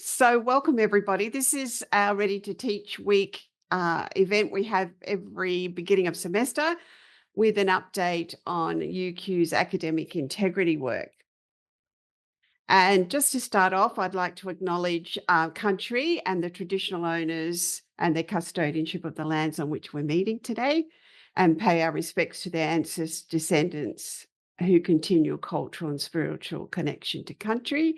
So welcome everybody. This is our Ready to Teach week event we have every beginning of semester with an update on UQ's academic integrity work. And just to start off, I'd like to acknowledge our country and the traditional owners and their custodianship of the lands on which we're meeting today, and pay our respects to their ancestors, descendants who continue a cultural and spiritual connection to country,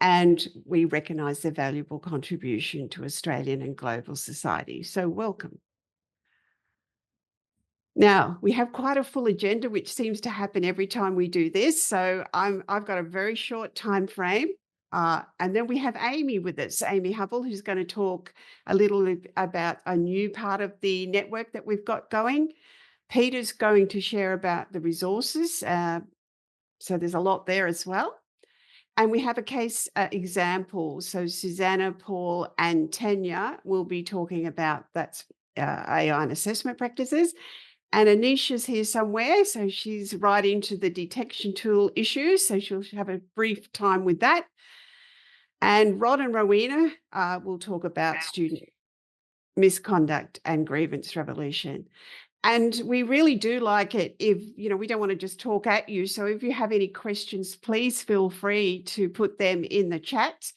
and we recognise their valuable contribution to Australian and global society. So welcome. Now, we have quite a full agenda, which seems to happen every time we do this. So I've got a very short time frame. And then we have Amy with us, Amy Hubble, who's going to talk a little about a new part of the network that we've got going. Peter's going to share about the resources. So there's a lot there as well. And we have a case example. So Susanna, Paul, and Tanya will be talking about that's AI and assessment practices. And Anisha's here somewhere, so she's right into the detection tool issues. So she'll have a brief time with that. And Rod and Rowena will talk about student misconduct and grievance revolution. And we really do like it if, we don't want to just talk at you. So if you have any questions, please feel free to put them in the chat,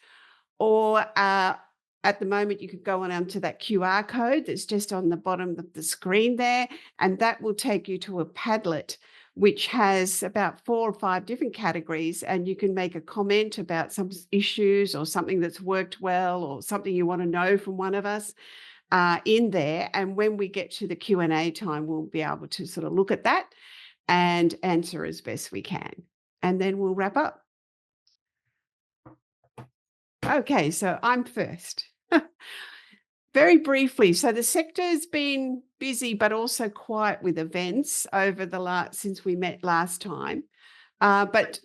or at the moment, you could go on onto that QR code that's just on the bottom of the screen there, and that will take you to a Padlet, which has about 4 or 5 different categories, and you can make a comment about some issues or something that's worked well or something you want to know from one of us in there. And when we get to the Q&A time, we'll be able to sort of look at that and answer as best we can. And then we'll wrap up. Okay, so I'm first. Very briefly, so the sector has been busy but also quiet with events over the since we met last time. But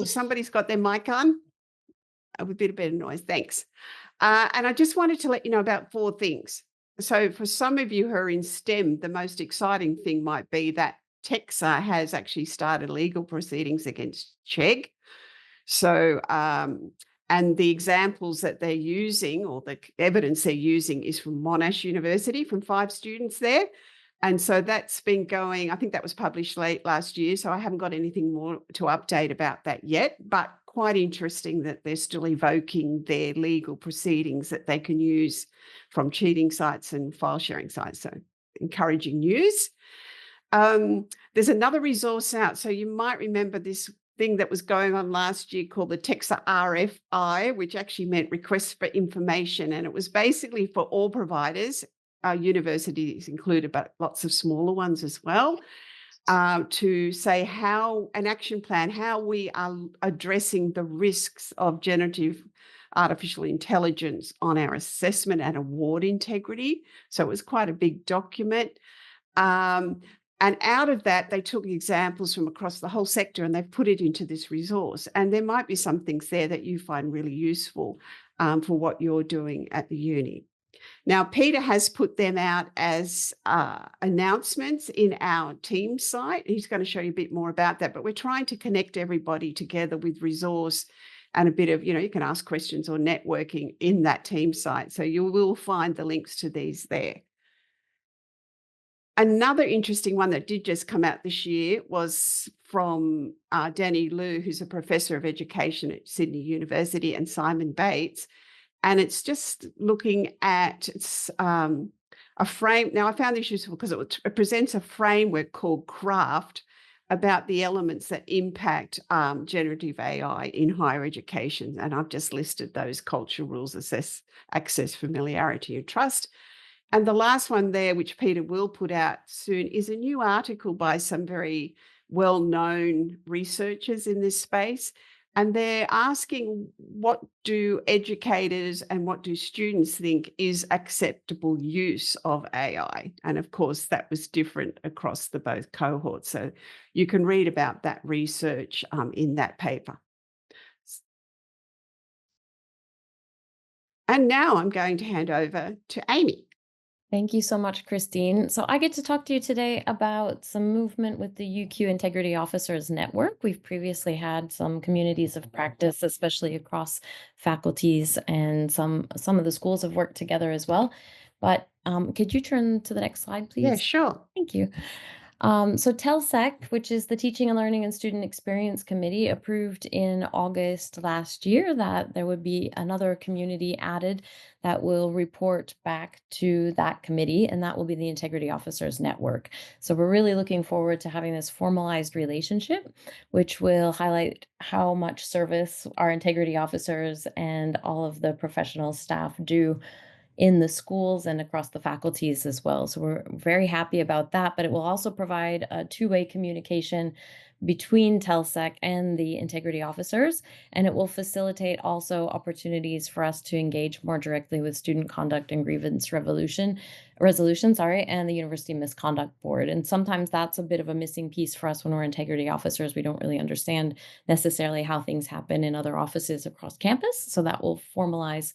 somebody's got their mic on. A bit of noise, thanks. And I just wanted to let you know about 4 things. So for some of you who are in STEM, the most exciting thing might be that TEXA has actually started legal proceedings against Chegg. So, and the examples that they're using, or the evidence they're using, is from Monash University, from 5 students there. And so that's been going, I think that was published late last year, so I haven't got anything more to update about that yet, but quite interesting that they're still evoking their legal proceedings that they can use from cheating sites and file sharing sites. So encouraging news. There's another resource out. So you might remember this thing that was going on last year called the TEXA RFI, which actually meant requests for information. And it was basically for all providers, universities included, but lots of smaller ones as well, to say how an action plan, how we are addressing the risks of generative artificial intelligence on our assessment and award integrity. So it was quite a big document. And out of that, they took examples from across the whole sector and they've put it into this resource. And there might be some things there that you find really useful for what you're doing at the uni. Now, Peter has put them out as announcements in our team site. He's going to show you a bit more about that, but we're trying to connect everybody together with resource and a bit of, you can ask questions or networking in that team site. So you will find the links to these there. Another interesting one that did just come out this year was from Danny Liu, who's a professor of education at Sydney University, and Simon Bates. And it's just looking at a frame. Now, I found this useful because it presents a framework called CRAFT about the elements that impact generative AI in higher education. And I've just listed those: culture, rules, access, familiarity, and trust. And the last one there, which Peter will put out soon, is a new article by some very well-known researchers in this space. And they're asking, what do educators and what do students think is acceptable use of AI? And of course, that was different across the both cohorts. So you can read about that research in that paper. And now I'm going to hand over to Amy. Thank you so much, Christine. So I get to talk to you today about some movement with the UQ Integrity Officers Network. We've previously had some communities of practice, especially across faculties, and some of the schools have worked together as well. But could you turn to the next slide, Yeah, please? sure. Thank you. So TELSEC, which is the Teaching and Learning and Student Experience Committee, approved in August last year that there would be another community added that will report back to that committee, and that will be the Integrity Officers Network. So we're really looking forward to having this formalized relationship, which will highlight how much service our integrity officers and all of the professional staff do in the schools and across the faculties as well. So we're very happy about that, but it will also provide a two-way communication between TELSEC and the integrity officers, and it will facilitate also opportunities for us to engage more directly with student conduct and grievance resolution, and the University Misconduct Board. And sometimes that's a bit of a missing piece for us when we're integrity officers. We don't really understand necessarily how things happen in other offices across campus. So that will formalize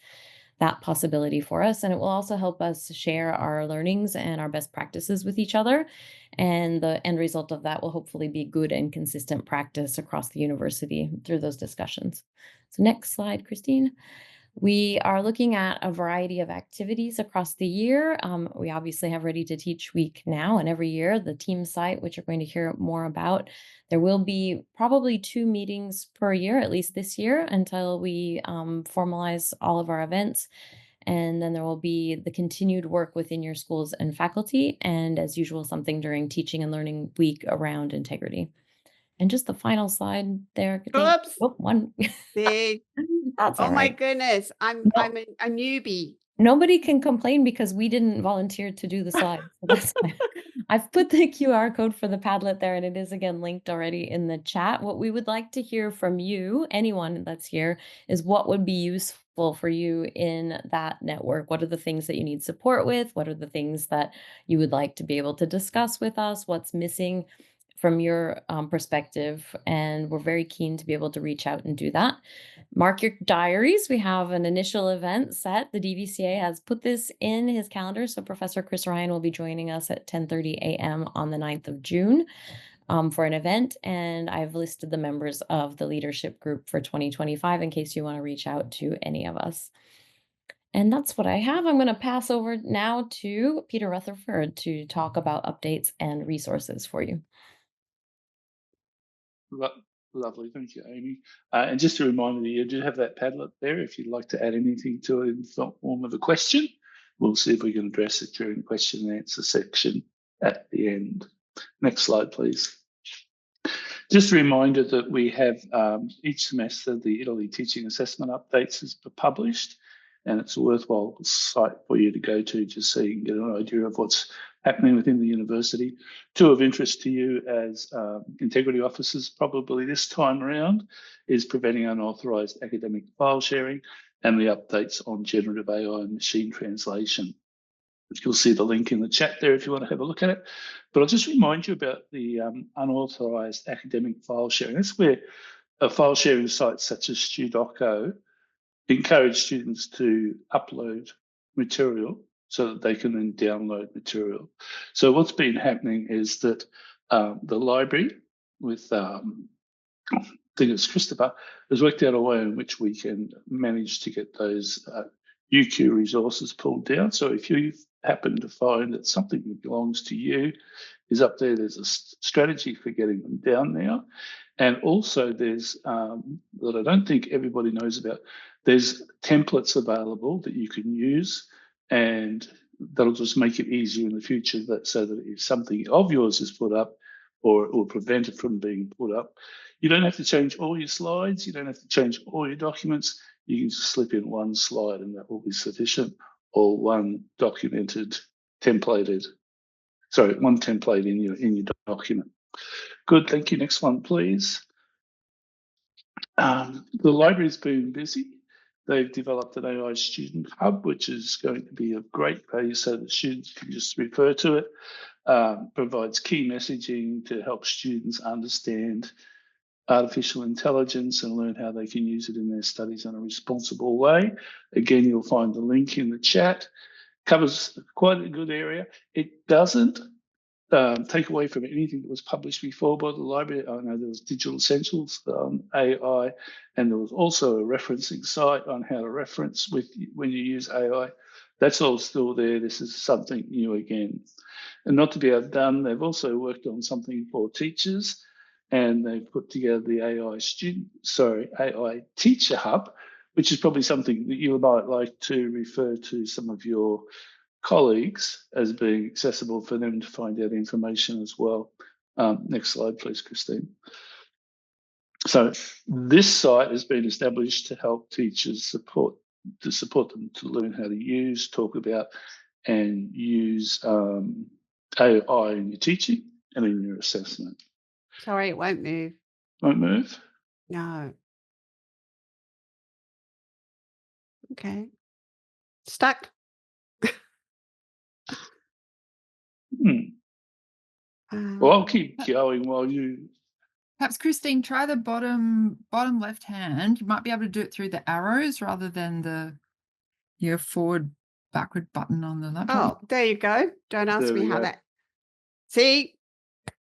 that possibility for us. And it will also help us share our learnings and our best practices with each other. And the end result of that will hopefully be good and consistent practice across the university through those discussions. So, next slide, Christine. We are looking at a variety of activities across the year. We obviously have Ready to Teach Week now, and every year the team site, which you're going to hear more about. There will be probably 2 meetings per year, at least this year, until we formalize all of our events. And then there will be the continued work within your schools and faculty, and as usual, something during Teaching and Learning Week around integrity. And just the final slide there. Thank. Oops. Oh, one. There. That's Oh all my right. goodness. I'm No, I'm a newbie. nobody can complain because we didn't volunteer to do the slides, so that's fine. I've put the QR code for the Padlet there, and it is again linked already in the chat. What we would like to hear from you, anyone that's here, is what would be useful for you in that network. What are the things that you need support with? What are the things that you would like to be able to discuss with us? What's missing from your perspective? And we're very keen to be able to reach out and do that. Mark your diaries. We have an initial event set. The DVCA has put this in his calendar. So Professor Chris Ryan will be joining us at 10:30 a.m. on the 9th of June for an event. And I've listed the members of the leadership group for 2025 in case you want to reach out to any of us. And that's what I have. I'm going to pass over now to Peter Rutherford to talk about updates and resources for you. Lo- Lovely, thank you, Amy. And just a reminder that you do have that Padlet there if you'd like to add anything to it in the form of a question. We'll see if we can address it during the question and answer section at the end. Next slide, please. Just a reminder that we have each semester the Italy Teaching Assessment Updates is published, and it's a worthwhile site for you to go to just so you can get an idea of what's happening within the university. Two of interest to you as integrity officers probably this time around is preventing unauthorised academic file sharing and the updates on generative AI and machine translation. You'll see the link in the chat there if you want to have a look at it. But I'll just remind you about the unauthorised academic file sharing. That's where file sharing sites such as Studoco encourage students to upload material so that they can then download material. So what's been happening is that the library with I think it's Christopher, has worked out a way in which we can manage to get those UQ resources pulled down. So if you happen to find that something that belongs to you is up there, there's a strategy for getting them down now. And also there's, that I don't think everybody knows about, there's templates available that you can use, and that'll just make it easier in the future so that if something of yours is put up or it will prevent it from being put up, you don't have to change all your slides. You don't have to change all your documents. You can just slip in one slide and that will be sufficient, or one template in your document. Good, thank you. Next one, please. The library's been busy. They've developed an AI student hub, which is going to be of great value so that students can just refer to it. Provides key messaging to help students understand artificial intelligence and learn how they can use it in their studies in a responsible way. Again, you'll find the link in the chat. covers quite a good area. It doesn't take away from anything that was published before by the library. I know there was Digital Essentials on AI, and there was also a referencing site on how to reference when you use AI. That's all still there. This is something new again. And not to be outdone, they've also worked on something for teachers, and they've put together the AI Teacher Hub, which is probably something that you might like to refer to some of your colleagues as being accessible for them to find out information as well. Next slide, please, Christine. So this site has been established to help teachers support them to learn how to use, talk about, and use AI in your teaching and in your assessment. Sorry, it won't move. Won't move? No. Okay. Stuck. Well, I'll keep going while you... Perhaps, Christine, try the bottom left hand. You might be able to do it through the arrows rather than your forward backward button on the laptop. Oh, there you go. Don't ask There me we how go. that. See?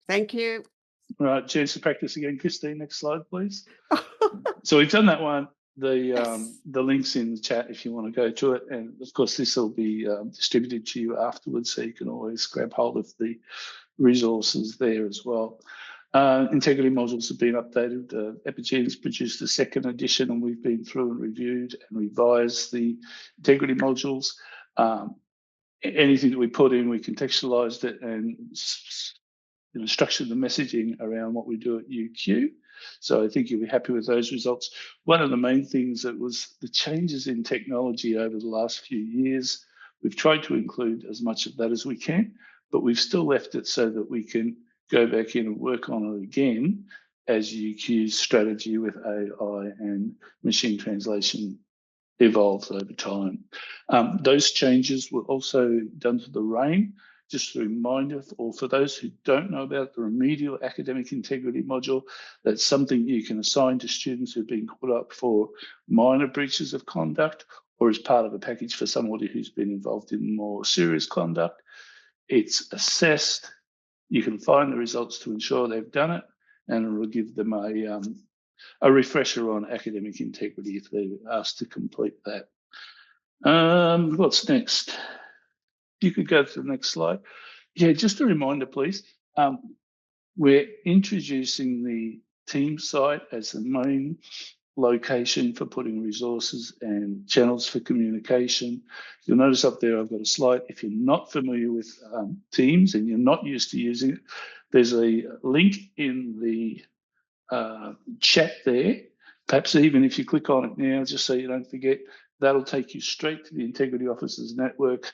Thank you. Right, chance to practice again, Christine. Next slide, please. So we've done that one. The link's in the chat if you want to go to it, and of course this will be distributed to you afterwards, so you can always grab hold of the resources there as well. Integrity modules have been updated. Epigene's produced the second edition, and we've been through and reviewed and revised the integrity modules. Anything that we put in, we contextualized it and structured the messaging around what we do at UQ. So I think you'll be happy with those results. One of the main things that was the changes in technology over the last few years. We've tried to include as much of that as we can, but we've still left it so that we can go back in and work on it again as UQ's strategy with AI and machine translation evolves over time. Those changes were also done to the RAIN. Just a reminder, or for those who don't know about the remedial academic integrity module, that's something you can assign to students who've been caught up for minor breaches of conduct or as part of a package for somebody who's been involved in more serious conduct. It's assessed. You can find the results to ensure they've done it, and it will give them a refresher on academic integrity if they're asked to complete that. What's next? You could go to the next slide. Yeah, just a reminder, please. We're introducing the team site as the main location for putting resources and channels for communication. You'll notice up there I've got a slide. If you're not familiar with Teams and you're not used to using it, there's a link in the chat there. Perhaps even if you click on it now, just so you don't forget, that'll take you straight to the Integrity Officers Network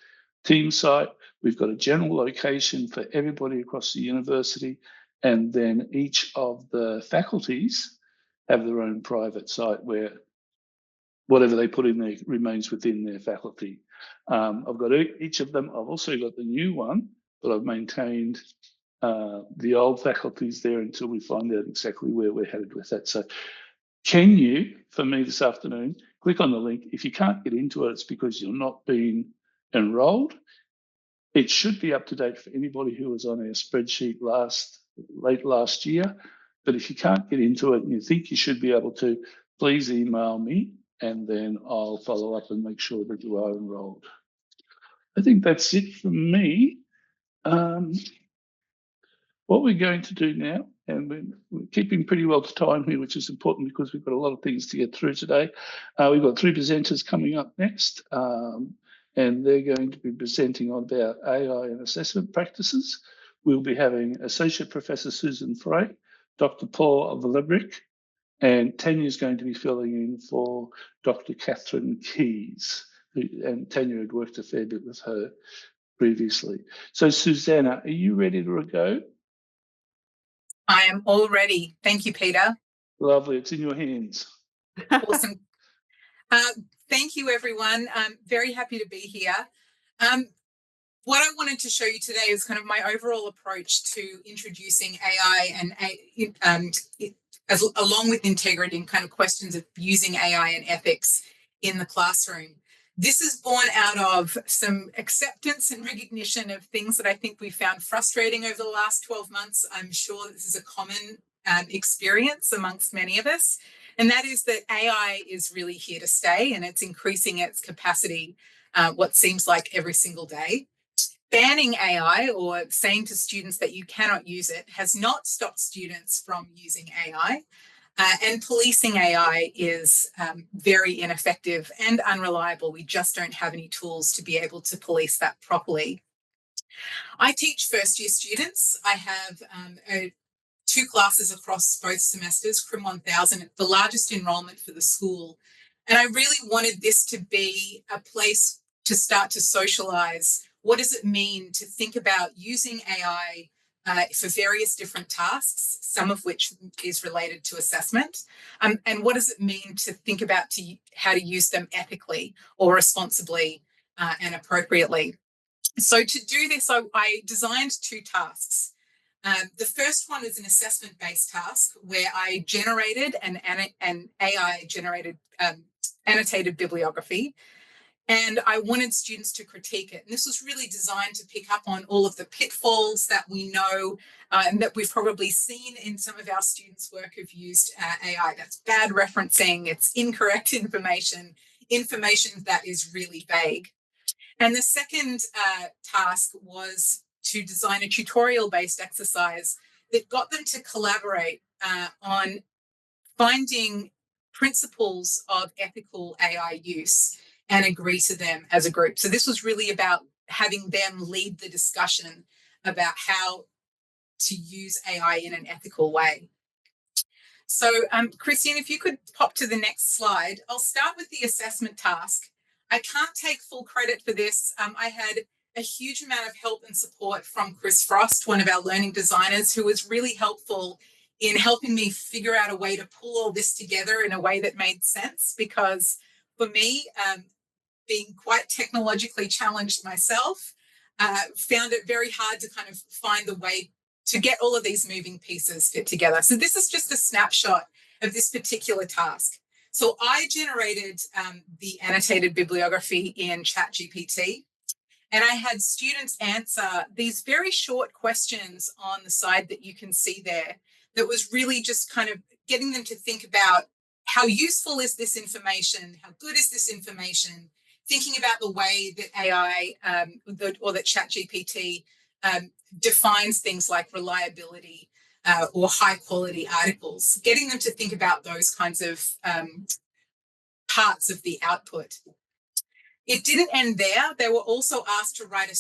team site. We've got a general location for everybody across the university, and then each of the faculties have their own private site where whatever they put in there remains within their faculty. I've got each of them. I've also got the new one, but I've maintained the old faculties there until we find out exactly where we're headed with that. So can you, for me this afternoon, click on the link. If you can't get into it, it's because you're not being enrolled. It should be up to date for anybody who was on our spreadsheet late last year. But if you can't get into it and you think you should be able to, please email me and then I'll follow up and make sure that you are enrolled. I think that's it from me. What we're going to do now, and we're keeping pretty well to time here, which is important because we've got a lot of things to get through today. We've got 3 presenters coming up next, and they're going to be presenting on about AI and assessment practices. We'll be having Associate Professor Susan Frey, Dr. Paul Velebrick, and Tanya is going to be filling in for Dr. Catherine Keys, and Tanya had worked a fair bit with her previously. So Susanna, are you ready to go? I am all ready. Thank you, Peter. Lovely. It's in your hands. Awesome. Thank you, everyone. I'm very happy to be here. What I wanted to show you today is kind of my overall approach to introducing AI and along with integrity and kind of questions of using AI and ethics in the classroom. This is born out of some acceptance and recognition of things that I think we found frustrating over the last 12 months. I'm sure this is a common experience amongst many of us, and that is that AI is really here to stay, and it's increasing its capacity what seems like every single day. Banning AI or saying to students that you cannot use it has not stopped students from using AI. And policing AI is very ineffective and unreliable. We just don't have any tools to be able to police that properly. I teach first year students. I have 2 classes across both semesters, Crim 1000, the largest enrollment for the school. And I really wanted this to be a place to start to socialize. What does it mean to think about using AI for various different tasks, some of which is related to assessment? And what does it mean to think about how to use them ethically or responsibly and appropriately? So to do this, I designed 2 tasks. The first one is an assessment-based task where I generated an AI-generated annotated bibliography, and I wanted students to critique it. And this was really designed to pick up on all of the pitfalls that we know and that we've probably seen in some of our students' work who've used AI. That's bad referencing, it's incorrect information that is really vague. And the second task was to design a tutorial-based exercise that got them to collaborate on finding principles of ethical AI use and agree to them as a group. So this was really about having them lead the discussion about how to use AI in an ethical way. So Christine, if you could pop to the next slide, I'll start with the assessment task. I can't take full credit for this. I had a huge amount of help and support from Chris Frost, one of our learning designers, who was really helpful in helping me figure out a way to pull all this together in a way that made sense. Because for me, being quite technologically challenged myself, found it very hard to kind of find the way to get all of these moving pieces fit together. So this is just a snapshot of this particular task. So I generated the annotated bibliography in ChatGPT, and I had students answer these very short questions on the side that you can see there that was really just kind of getting them to think about how useful is this information, how good is this information, thinking about the way that AI or that ChatGPT defines things like reliability or high quality articles, getting them to think about those kinds of parts of the output. It didn't end there. They were also asked to write a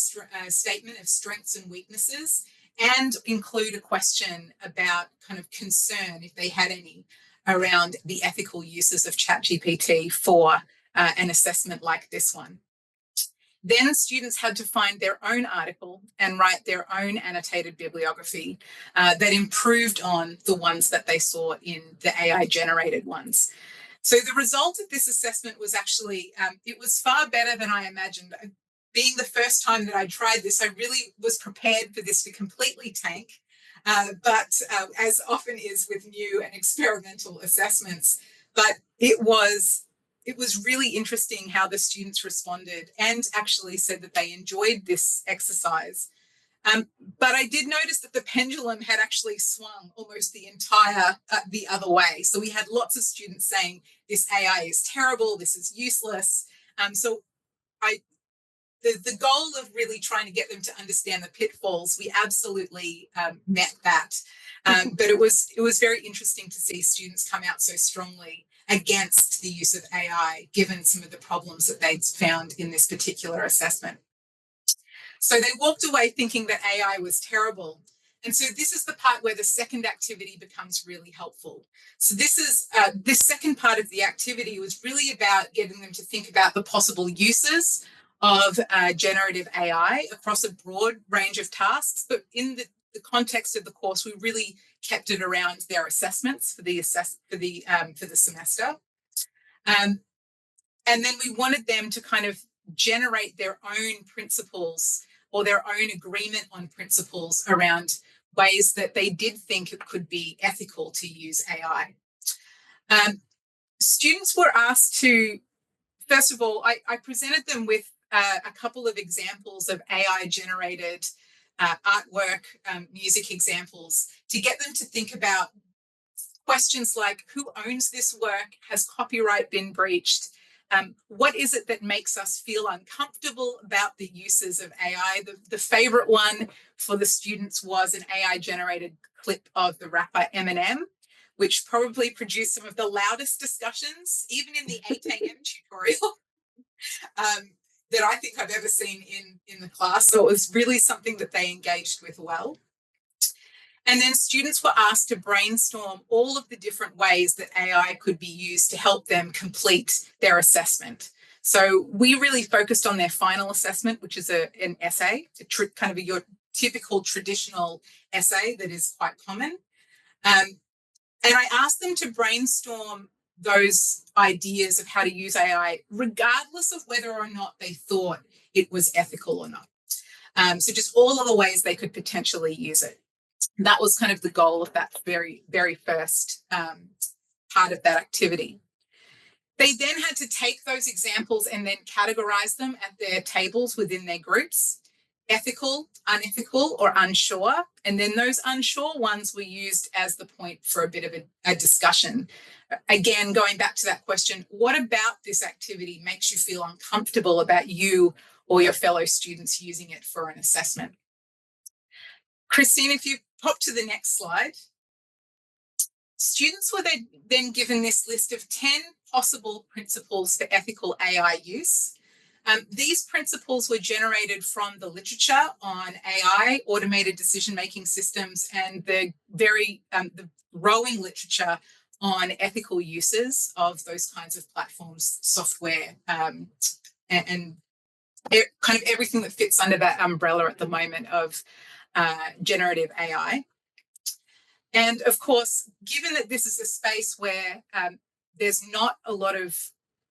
statement of strengths and weaknesses and include a question about kind of concern, if they had any, around the ethical uses of ChatGPT for an assessment like this one. Then students had to find their own article and write their own annotated bibliography that improved on the ones that they saw in the AI-generated ones. So the result of this assessment was actually, it was far better than I imagined. Being the first time that I tried this, I really was prepared for this to completely tank. But as often is with new and experimental assessments, but it was really interesting how the students responded and actually said that they enjoyed this exercise. But I did notice that the pendulum had actually swung almost the entire the other way. So we had lots of students saying this AI is terrible, this is useless. So the goal of really trying to get them to understand the pitfalls, we absolutely met that. But it was very interesting to see students come out so strongly against the use of AI, given some of the problems that they'd found in this particular assessment. So they walked away thinking that AI was terrible. And so this is the part where the second activity becomes really helpful. So this second part of the activity was really about getting them to think about the possible uses of generative AI across a broad range of tasks. But in the context of the course, we really kept it around their assessments for the semester. And then we wanted them to kind of generate their own principles or their own agreement on principles around ways that they did think it could be ethical to use AI. Students were asked to first of all, I presented them with a couple of examples of AI-generated artwork, music examples, to get them to think about questions like, who owns this work? Has copyright been breached? What is it that makes us feel uncomfortable about the uses of AI? The favorite one for the students was an AI-generated clip of the rapper Eminem, which probably produced some of the loudest discussions, even in the 8 a.m. tutorial, that I think I've ever seen in the class. So it was really something that they engaged with well. And then students were asked to brainstorm all of the different ways that AI could be used to help them complete their assessment. So we really focused on their final assessment, which is an essay, kind of your typical traditional essay that is quite common. And I asked them to brainstorm those ideas of how to use AI, regardless of whether or not they thought it was ethical or not. So just all of the ways they could potentially use it. That was kind of the goal of that very, very first part of that activity. They then had to take those examples and then categorize them at their tables within their groups: ethical, unethical, or unsure. And then those unsure ones were used as the point for a bit of a discussion. Again, going back to that question, what about this activity makes you feel uncomfortable about you or your fellow students using it for an assessment? Christine, if you pop to the next slide. Students were then given this list of 10 possible principles for ethical AI use. These principles were generated from the literature on AI, automated decision-making systems, and the growing literature on ethical uses of those kinds of platforms, software, and kind of everything that fits under that umbrella at the moment of generative AI. And of course, given that this is a space where there's not a lot of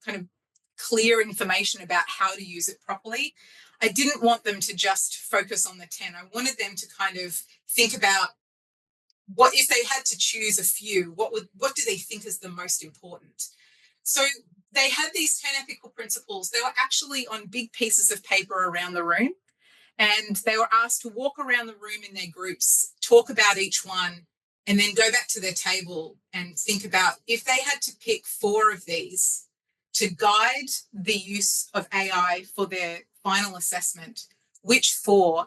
kind of clear information about how to use it properly, I didn't want them to just focus on the 10. I wanted them to kind of think about what if they had to choose a few, what do they think is the most important? So they had these 10 ethical principles. They were actually on big pieces of paper around the room, and they were asked to walk around the room in their groups, talk about each one, and then go back to their table and think about if they had to pick 4 of these to guide the use of AI for their final assessment, which 4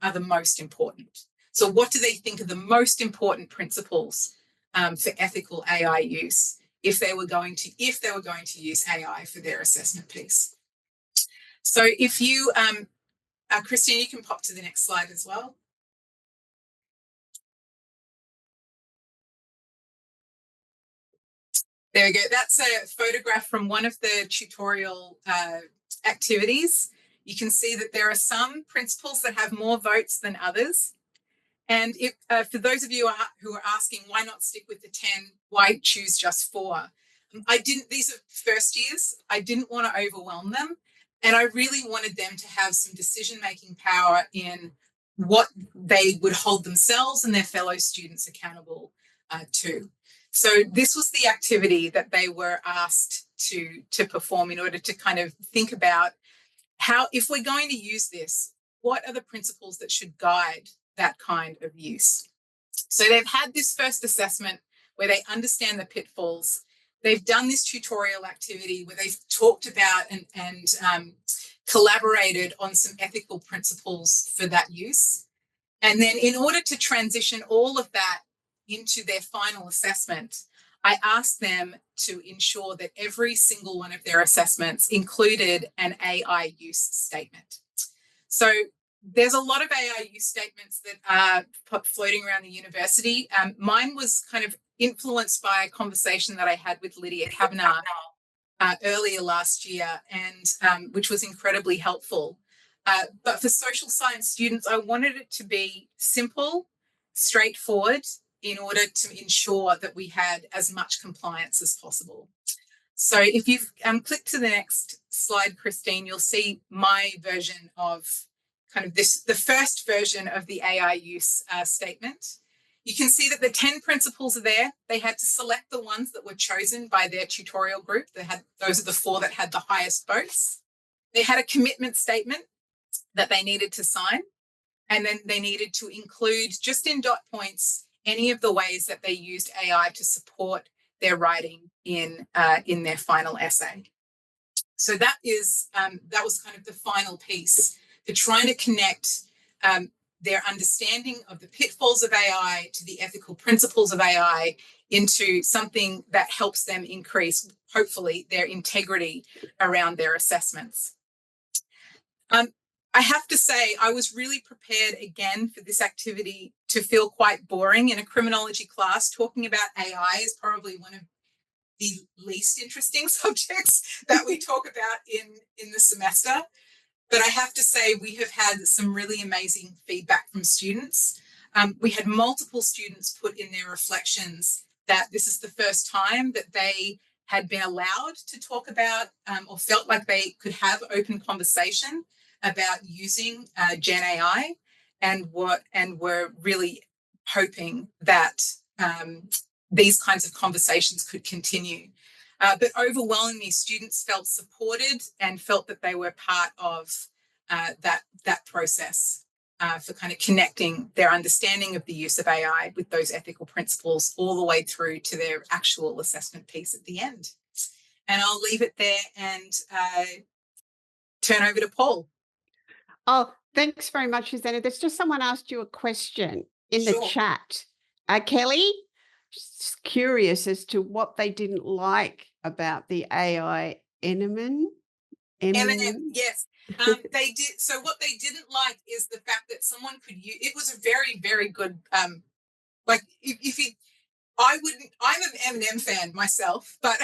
are the most important? So what do they think are the most important principles for ethical AI use if they were going to use AI for their assessment piece? So if you, Christine, you can pop to the next slide as well. There we go. That's a photograph from one of the tutorial activities. You can see that there are some principles that have more votes than others. And if, for those of you who are asking why not stick with the 10, why choose just 4? These are first years. I didn't want to overwhelm them. And I really wanted them to have some decision-making power in what they would hold themselves and their fellow students accountable to. So this was the activity that they were asked to perform in order to kind of think about how, if we're going to use this, what are the principles that should guide that kind of use? So they've had this first assessment where they understand the pitfalls. They've done this tutorial activity where they've talked about and collaborated on some ethical principles for that use. And then in order to transition all of that into their final assessment, I asked them to ensure that every single one of their assessments included an AI use statement. So there's a lot of AI use statements that are floating around the university. Mine was kind of influenced by a conversation that I had with Lydia Kavanagh earlier last year, and which was incredibly helpful. But for social science students, I wanted it to be simple, straightforward, in order to ensure that we had as much compliance as possible. So if you click to the next slide, Christine, you'll see my version of kind of the first version of the AI use statement. You can see that the 10 principles are there. They had to select the ones that were chosen by their tutorial group. Those are the 4 that had the highest votes. They had a commitment statement that they needed to sign. And then they needed to include, just in dot points, any of the ways that they used AI to support their writing in their final essay. So that was kind of the final piece. They're trying to connect their understanding of the pitfalls of AI to the ethical principles of AI into something that helps them increase, hopefully, their integrity around their assessments. I have to say, I was really prepared again for this activity to feel quite boring. In a criminology class, talking about AI is probably one of the least interesting subjects that we talk about in the semester. But I have to say, we have had some really amazing feedback from students. We had multiple students put in their reflections that this is the first time that they had been allowed to talk about or felt like they could have open conversation about using Gen AI, and were really hoping that these kinds of conversations could continue. But overwhelmingly, students felt supported and felt that they were part of that process for kind of connecting their understanding of the use of AI with those ethical principles all the way through to their actual assessment piece at the end. And I'll leave it there and turn over to Paul. Oh, thanks very much, Susanna. There's just someone asked you a question in the Sure. chat. Kelly, just curious as to what they didn't like about the AI Eminem. Yes. They did. So what they didn't like is the fact that someone could use, it was a very, very good, like if you, I'm an Eminem fan myself, but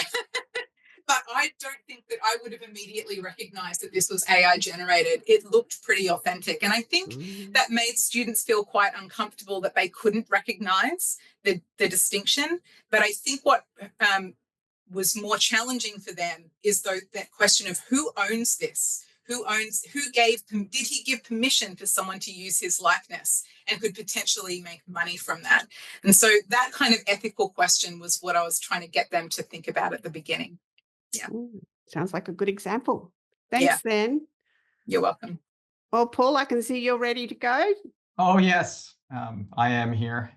but I don't think that I would have immediately recognized that this was AI generated. It looked pretty authentic. And I think that made students feel quite uncomfortable that they couldn't recognize the distinction. But I think what was more challenging for them is that question of who owns this? Did he give permission for someone to use his likeness and could potentially make money from that? And so that kind of ethical question was what I was trying to get them to think about at the beginning. Yeah. Sounds like a good example. Thanks, then. You're welcome. Well, Paul, I can see you're ready to go. Oh, yes, I am here.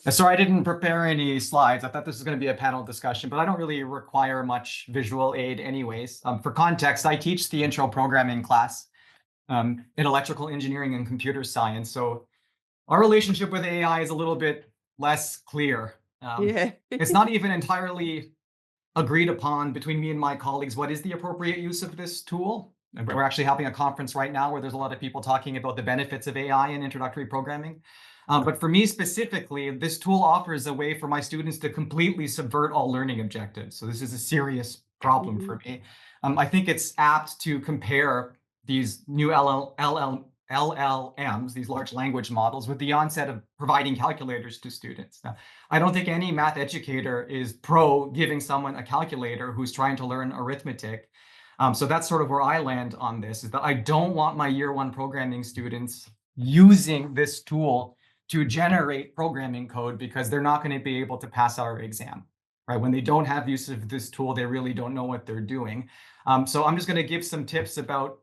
Sorry, I didn't prepare any slides. I thought this was going to be a panel discussion, but I don't really require much visual aid anyways. For context, I teach the intro programming class in electrical engineering and computer science. So our relationship with AI is a little bit less clear. It's not even entirely agreed upon between me and my colleagues what is the appropriate use of this tool. We're actually having a conference right now where there's a lot of people talking about the benefits of AI in introductory programming. But for me specifically, this tool offers a way for my students to completely subvert all learning objectives. So this is a serious problem for me. I think it's apt to compare these new LLMs, these large language models, with the onset of providing calculators to students. Now, I don't think any math educator is pro giving someone a calculator who's trying to learn arithmetic. So that's sort of where I land on this, is that I don't want my year 1 programming students using this tool to generate programming code, because they're not going to be able to pass our exam, right? When they don't have use of this tool, they really don't know what they're doing. So I'm just going to give some tips about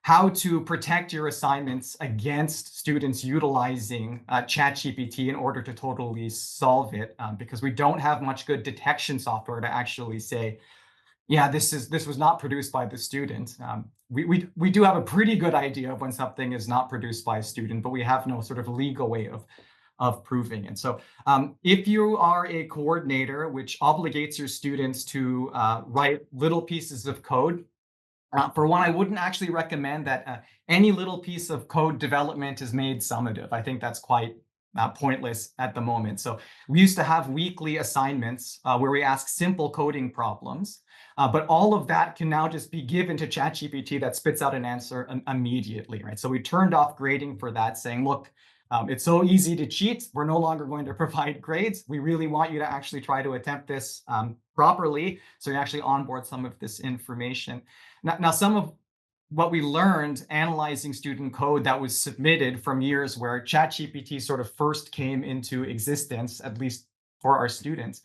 how to protect your assignments against students utilizing ChatGPT in order to totally solve it, because we don't have much good detection software to actually say, yeah, this was not produced by the student. We do have a pretty good idea of when something is not produced by a student, but we have no sort of legal way of proving it. So if you are a coordinator, which obligates your students to write little pieces of code, for one, I wouldn't actually recommend that any little piece of code development is made summative. I think that's quite pointless at the moment. So we used to have weekly assignments where we ask simple coding problems, but all of that can now just be given to ChatGPT that spits out an answer immediately, right? So we turned off grading for that, saying, look, it's so easy to cheat. We're no longer going to provide grades. We really want you to actually try to attempt this properly, so you actually onboard some of this information. Now, some of what we learned analyzing student code that was submitted from years where ChatGPT sort of first came into existence, at least for our students,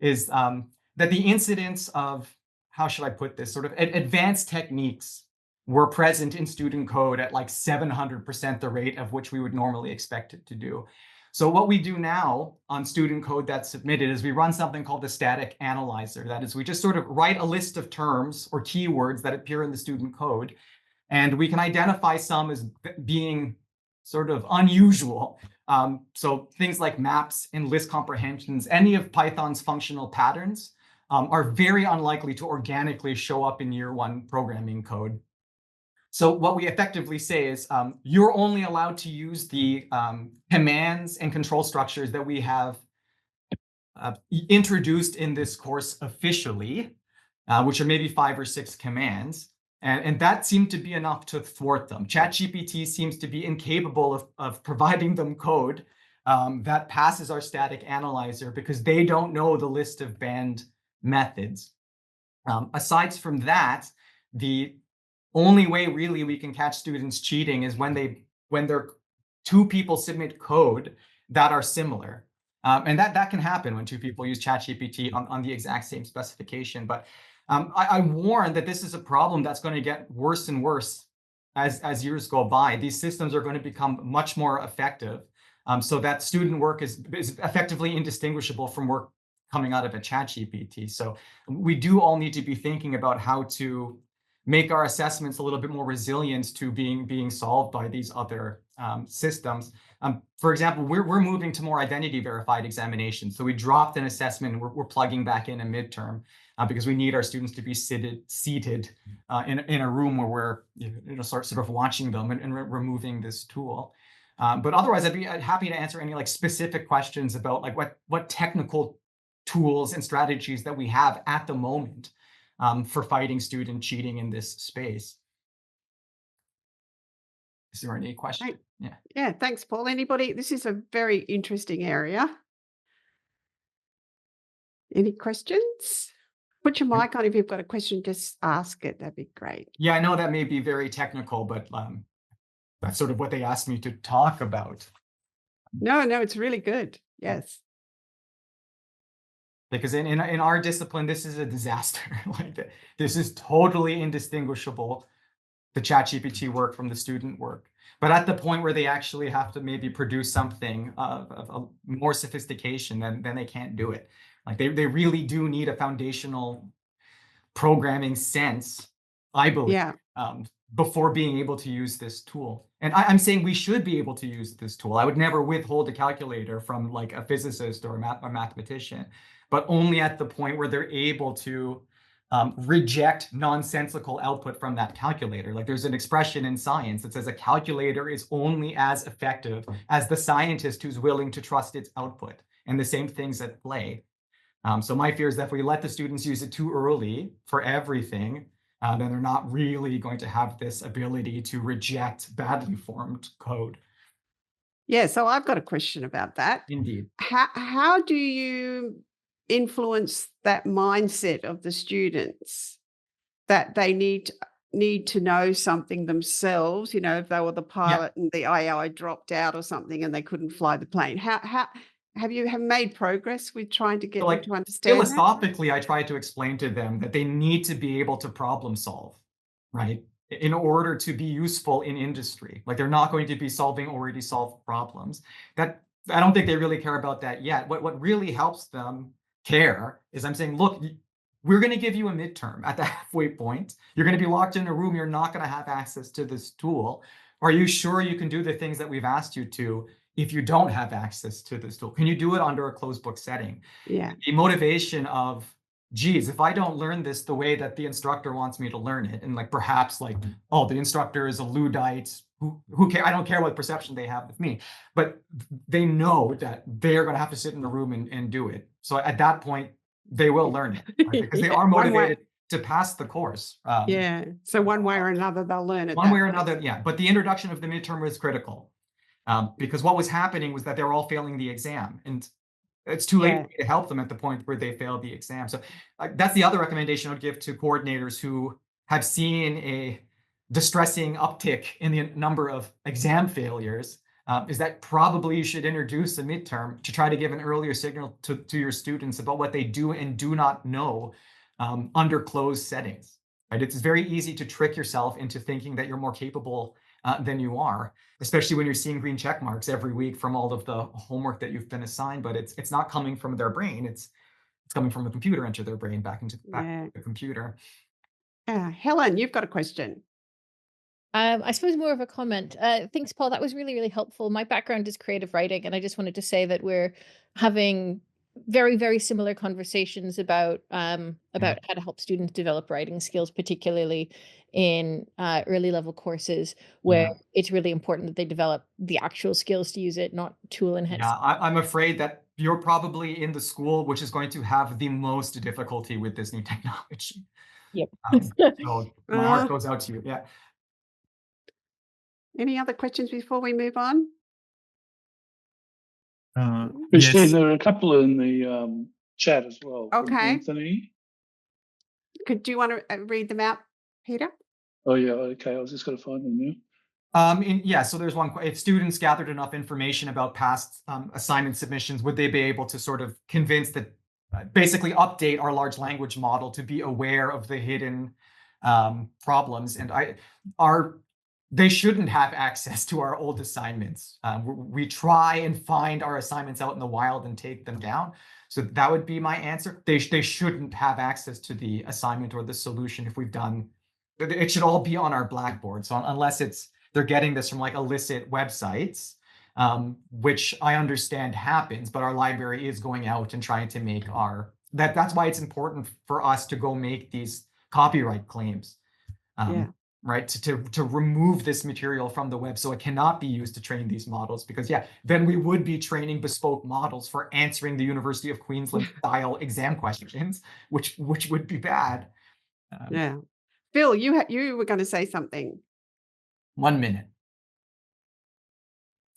is that the incidence of, how should I put this, sort of advanced techniques were present in student code at like 700% the rate of which we would normally expect it to do. So what we do now on student code that's submitted is we run something called the static analyzer. That is, we just sort of write a list of terms or keywords that appear in the student code, and we can identify some as being sort of unusual. So things like maps and list comprehensions, any of Python's functional patterns are very unlikely to organically show up in year one programming code. So what we effectively say is you're only allowed to use the commands and control structures that we have introduced in this course officially, which are maybe 5 or 6 commands. And that seemed to be enough to thwart them. ChatGPT seems to be incapable of providing them code that passes our static analyzer because they don't know the list of banned methods. Aside from that, the only way really we can catch students cheating is when there 2 people submit code that are similar. And that can happen when 2 people use ChatGPT on the exact same specification. But I warn that this is a problem that's going to get worse and worse as years go by. These systems are going to become much more effective, so that student work is effectively indistinguishable from work coming out of a ChatGPT. So we do all need to be thinking about how to make our assessments a little bit more resilient to being solved by these other systems. For example, we're moving to more identity verified examinations. So we dropped an assessment and we're plugging back in a midterm because we need our students to be seated in a room where we're sort of watching them and removing this tool. But otherwise, I'd be happy to answer any like specific questions about like what technical tools and strategies that we have at the moment for fighting student cheating in this space. Is there any question? Yeah, thanks, Paul. Anybody? This is a very interesting area. Any questions? Put your mic on if you've got a question, just ask it. That'd be great. Yeah, I know that may be very technical, but that's sort of what they asked me to talk about. No, it's really good. Yes. Because in our discipline, this is a disaster. Like this is totally indistinguishable, the ChatGPT work from the student work. But at the point where they actually have to maybe produce something of more sophistication, then they can't do it. Like they really do need a foundational programming sense, I believe, before being able to use this tool. And I'm saying we should be able to use this tool. I would never withhold a calculator from like a physicist or a mathematician, but only at the point where they're able to reject nonsensical output from that calculator. Like there's an expression in science that says a calculator is only as effective as the scientist who's willing to trust its output. And the same thing's at play. So my fear is that if we let the students use it too early for everything, then they're not really going to have this ability to reject badly formed code. Yeah, so I've got a question about that. Indeed. How do you influence that mindset of the students that they need to know something themselves? If they were the pilot and the AI dropped out or something and they couldn't fly the plane. How have you made progress with trying to get them to understand philosophically, I try to explain to them that they need to be able to problem solve, right? In order to be useful in industry. Like they're not going to be solving already solved problems. That I don't think they really care about that yet. What really helps them care is I'm saying, look, we're going to give you a midterm at the halfway point. You're going to be locked in a room. You're not going to have access to this tool. Are you sure you can do the things that we've asked you to if you don't have access to this tool? Can you do it under a closed book setting? Yeah. The motivation of, geez, if I don't learn this the way that the instructor wants me to learn it, and like perhaps like, oh, the instructor is a Luddite, who care? I don't care what perception they have of me, but they know that they're going to have to sit in the room and do it. So at that point, they will learn it, right? Because they are motivated to pass the course. So one way or another, they'll learn it. One way or another, yeah. But the introduction of the midterm was critical. Because what was happening was that they were all failing the exam, and it's too late to help them at the point where they failed the exam. So that's the other recommendation I would give to coordinators who have seen a distressing uptick in the number of exam failures, is that probably you should introduce a midterm to try to give an earlier signal to your students about what they do and do not know under closed settings. Right? It's very easy to trick yourself into thinking that you're more capable than you are, especially when you're seeing green check marks every week from all of the homework that you've been assigned, but it's not coming from their brain. It's coming from the computer into their brain back into the computer. Helen, you've got a question. I suppose more of a comment. Thanks, Paul. That was really, really helpful. My background is creative writing, and I just wanted to say that we're having very, very similar conversations about how to help students develop writing skills, particularly in early level courses where it's really important that they develop the actual skills to use it, not tool enhanced. Yeah, I'm afraid that you're probably in the school which is going to have the most difficulty with this new technology. Yep. So my heart goes out to you. Yeah. Any other questions before we move on? Christine, Yes. there are a couple in the chat as well. from Okay. Anthony. Do you want to read them out, Peter? Oh yeah, okay. I was just going to find them now. So there's one. If students gathered enough information about past assignment submissions, would they be able to sort of convince that, basically update our large language model to be aware of the hidden problems? And they shouldn't have access to our old assignments. We try and find our assignments out in the wild and take them down. So that would be my answer. They shouldn't have access to the assignment or the solution if we've done. It should all be on our Blackboard. So unless they're getting this from like illicit websites, which I understand happens, but our library is going out and trying to make that's why it's important for us to go make these copyright claims. Right, to remove this material from the web so it cannot be used to train these models, because then we would be training bespoke models for answering the University of Queensland style exam questions, which would be bad. Phil, you were going to say something. 1 minute.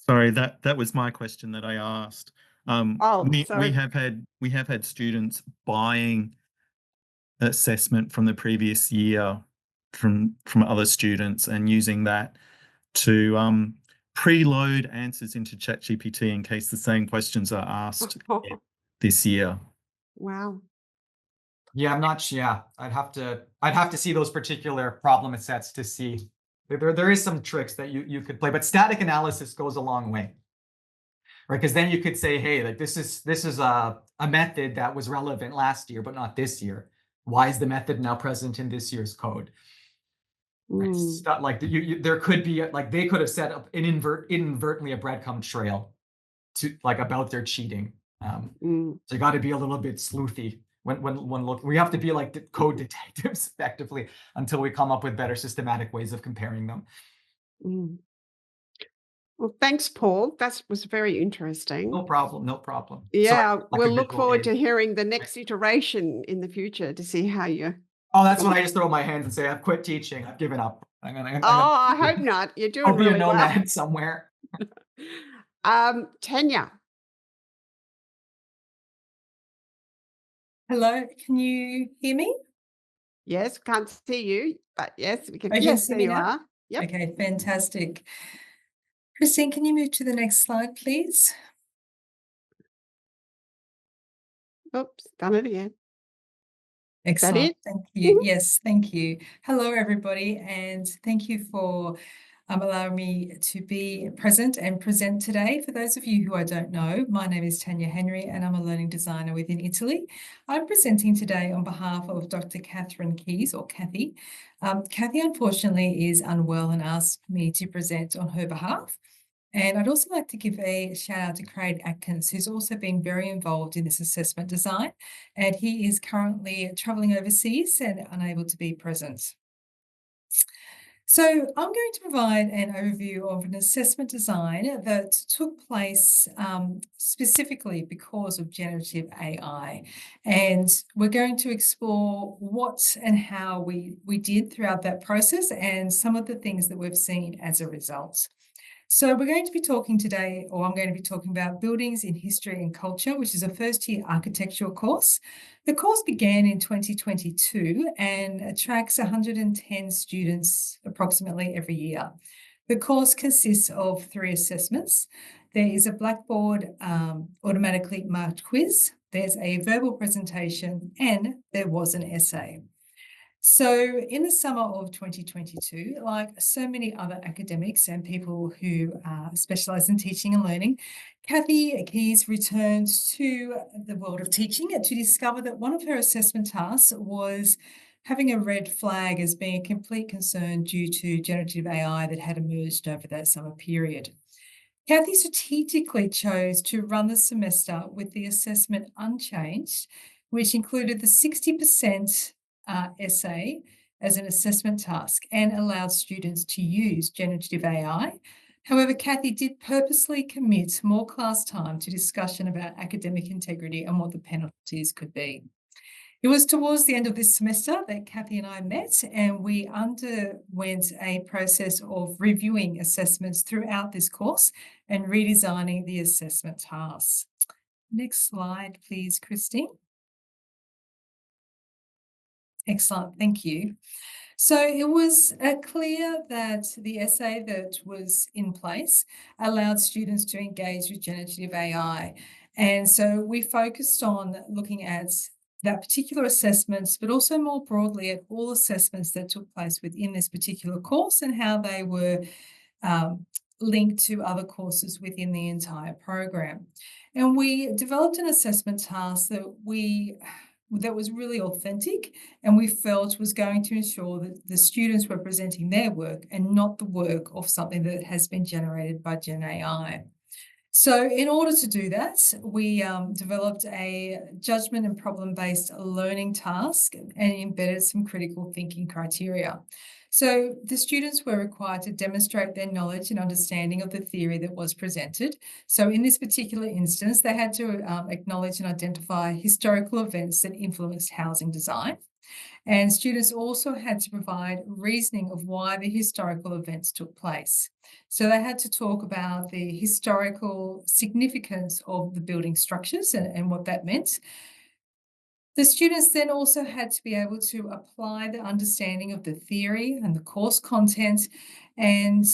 Sorry, that was my question that I asked. Sorry. We have had students buying assessment from the previous year from other students and using that to preload answers into ChatGPT in case the same questions are asked this year. Wow. Yeah, I'm not. Yeah, I'd have to see those particular problem sets to see. There is some tricks that you could play, but static analysis goes a long way, right? Because then you could say, hey, like this is a method that was relevant last year, but not this year. Why is the method now present in this year's code? It's not like there could be like they could have set up inadvertently a breadcrumb trail to like about their cheating. So you got to be a little bit sleuthy when look. We have to be like the code detectives effectively until we come up with better systematic ways of comparing them. Well, thanks, Paul. That was very interesting. No problem. Yeah, Sorry, we'll look forward to hearing the next iteration in the future to see how you. Oh, that's when I just throw my hands and say, I've quit teaching. I've given up. I hope not. You're doing I'll be really a nomad well. somewhere. Tanya. Hello, can you hear me? Yes, can't see you, but yes, we can. Oh, Yes, see there me you now? are. Yep. Okay, fantastic. Christine, can you move to the next slide, please? Oops, done it again. Excellent. it? Thank you. Yes, thank you. Hello, everybody, and thank you for allowing me to be present and present today. For those of you who I don't know, my name is Tanya Henry and I'm a learning designer within Italy. I'm presenting today on behalf of Dr. Catherine Keys, or Kathy. Kathy, unfortunately, is unwell and asked me to present on her behalf. And I'd also like to give a shout out to Craig Atkins, who's also been very involved in this assessment design, and he is currently travelling overseas and unable to be present. So I'm going to provide an overview of an assessment design that took place specifically because of generative AI. And we're going to explore what and how we did throughout that process and some of the things that we've seen as a result. So we're going to be talking today, or I'm going to be talking about Buildings in History and Culture, which is a first-year architectural course. The course began in 2022 and attracts 110 students approximately every year. The course consists of 3 assessments. There is a Blackboard automatically marked quiz, there's a verbal presentation, and there was an essay. So in the summer of 2022, like so many other academics and people who specialise in teaching and learning, Kathy Keys returned to the world of teaching to discover that one of her assessment tasks was having a red flag as being a complete concern due to generative AI that had emerged over that summer period. Kathy strategically chose to run the semester with the assessment unchanged, which included the 60% essay as an assessment task and allowed students to use generative AI. However, Kathy did purposely commit more class time to discussion about academic integrity and what the penalties could be. It was towards the end of this semester that Kathy and I met, and we underwent a process of reviewing assessments throughout this course and redesigning the assessment tasks. Next slide, please, Christine. Excellent, thank you. So it was clear that the essay that was in place allowed students to engage with generative AI. And so we focused on looking at that particular assessments, but also more broadly at all assessments that took place within this particular course and how they were linked to other courses within the entire program. And we developed an assessment task that was really authentic and we felt was going to ensure that the students were presenting their work and not the work of something that has been generated by Gen AI. So in order to do that, we developed a judgment and problem-based learning task and embedded some critical thinking criteria. So the students were required to demonstrate their knowledge and understanding of the theory that was presented. So in this particular instance, they had to acknowledge and identify historical events that influenced housing design. And students also had to provide reasoning of why the historical events took place. So they had to talk about the historical significance of the building structures and what that meant. The students then also had to be able to apply the understanding of the theory and the course content and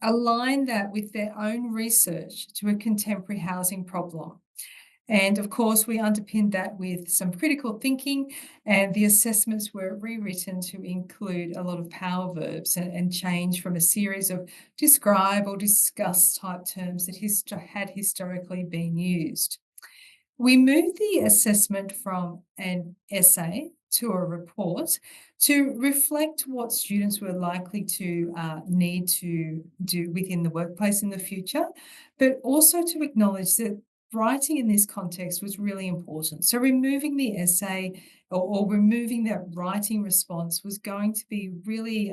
align that with their own research to a contemporary housing problem. And of course, we underpinned that with some critical thinking, and the assessments were rewritten to include a lot of power verbs and change from a series of describe or discuss type terms that had historically been used. We moved the assessment from an essay to a report to reflect what students were likely to need to do within the workplace in the future, but also to acknowledge that writing in this context was really important. So removing the essay or removing that writing response was going to be really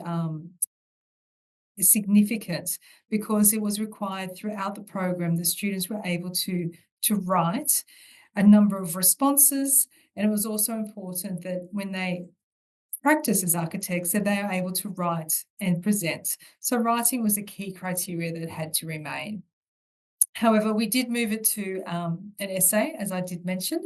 significant because it was required throughout the program. The students were able to write a number of responses, and it was also important that when they practice as architects that they are able to write and present. So writing was a key criteria that had to remain. However, we did move it to an essay, as I did mention,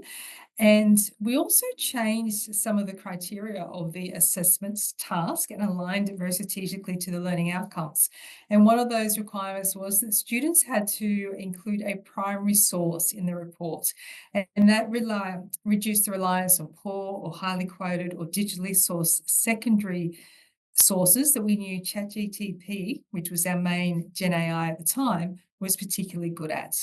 and we also changed some of the criteria of the assessments task and aligned it very strategically to the learning outcomes. And one of those requirements was that students had to include a primary source in the report, and that reduced the reliance on poor or highly quoted or digitally sourced secondary sources that we knew ChatGPT, which was our main Gen AI at the time, was particularly good at.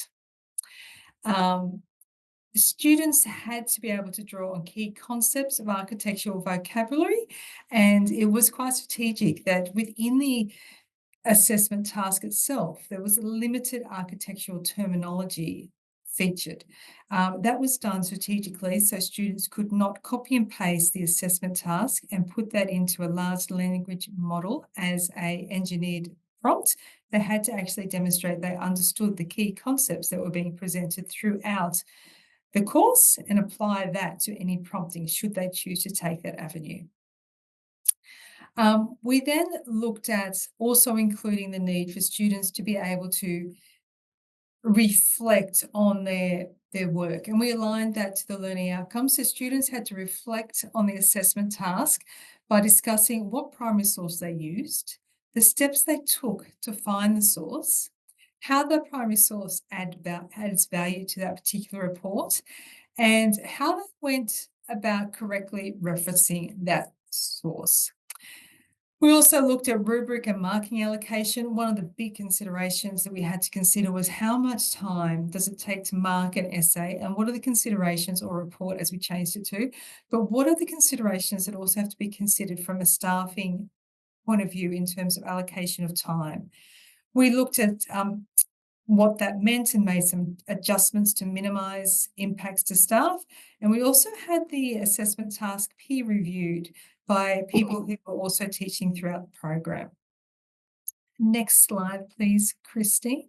The students had to be able to draw on key concepts of architectural vocabulary, and it was quite strategic that within the assessment task itself, there was a limited architectural terminology featured. That was done strategically so students could not copy and paste the assessment task and put that into a large language model as an engineered prompt. They had to actually demonstrate they understood the key concepts that were being presented throughout the course and apply that to any prompting should they choose to take that avenue. We then looked at also including the need for students to be able to reflect on their work, and we aligned that to the learning outcomes. So students had to reflect on the assessment task by discussing what primary source they used, the steps they took to find the source, how the primary source adds value to that particular report, and how they went about correctly referencing that source. We also looked at rubric and marking allocation. One of the big considerations that we had to consider was how much time does it take to mark an essay, and what are the considerations, or report as we changed it to, but what are the considerations that also have to be considered from a staffing point of view in terms of allocation of time. We looked at what that meant and made some adjustments to minimise impacts to staff. And we also had the assessment task peer reviewed by people who were also teaching throughout the program. Next slide, please, Christine.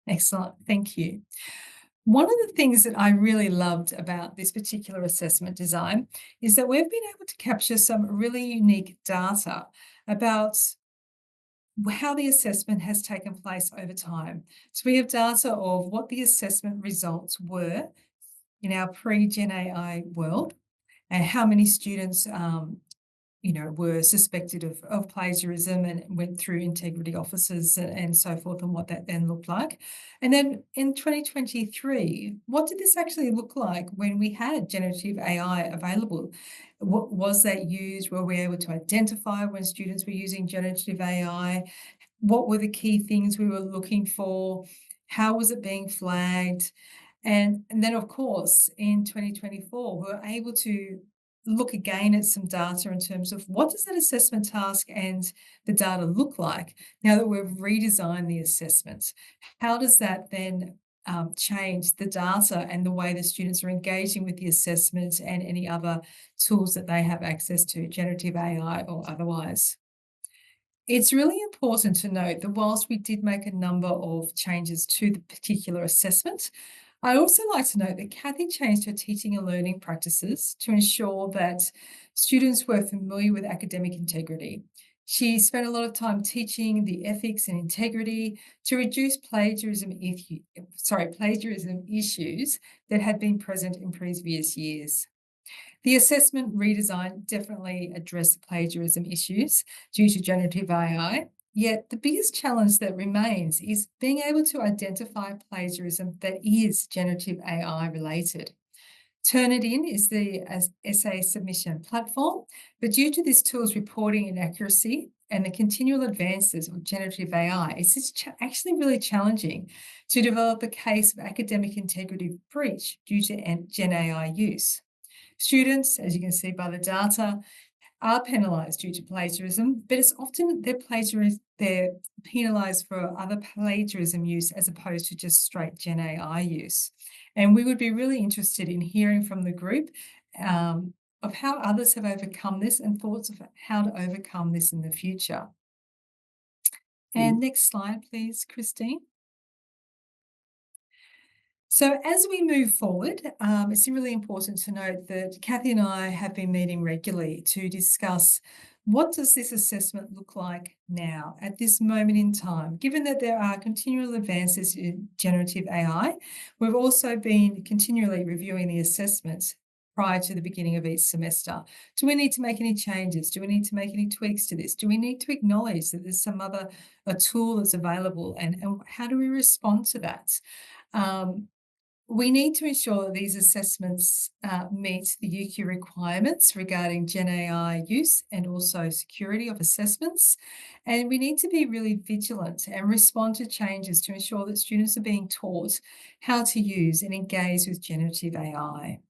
Excellent, thank you. One of the things that I really loved about this particular assessment design is that we've been able to capture some really unique data about how the assessment has taken place over time. So we have data of what the assessment results were in our pre-Gen AI world, and how many students were suspected of plagiarism and went through integrity officers and so forth, and what that then looked like. And then in 2023, what did this actually look like when we had generative AI available? What was that used? Were we able to identify when students were using generative AI? What were the key things we were looking for? How was it being flagged? And then, of course, in 2024, we were able to look again at some data in terms of what does that assessment task and the data look like now that we've redesigned the assessments? How does that then change the data and the way the students are engaging with the assessment and any other tools that they have access to, generative AI or otherwise? It's really important to note that whilst we did make a number of changes to the particular assessment, I also like to note that Kathy changed her teaching and learning practices to ensure that students were familiar with academic integrity. She spent a lot of time teaching the ethics and integrity to reduce plagiarism issues that had been present in previous years. The assessment redesign definitely addressed plagiarism issues due to generative AI. Yet the biggest challenge that remains is being able to identify plagiarism that is generative AI related. Turnitin is the essay submission platform, but due to this tool's reporting inaccuracy and the continual advances of generative AI, it's actually really challenging to develop a case of academic integrity breach due to Gen AI use. Students, as you can see by the data, are penalised due to plagiarism, but it's often they're penalised for other plagiarism use as opposed to just straight Gen AI use. And we would be really interested in hearing from the group of how others have overcome this and thoughts of how to overcome this in the future. And next slide, please, Christine. So as we move forward, it's really important to note that Kathy and I have been meeting regularly to discuss what does this assessment look like now at this moment in time. Given that there are continual advances in generative AI, we've also been continually reviewing the assessments prior to the beginning of each semester. Do we need to make any changes? Do we need to make any tweaks to this? Do we need to acknowledge that there's some other tool that's available, and how do we respond to that? We need to ensure that these assessments meet the UQ requirements regarding Gen AI use and also security of assessments. And we need to be really vigilant and respond to changes to ensure that students are being taught how to use and engage with generative AI.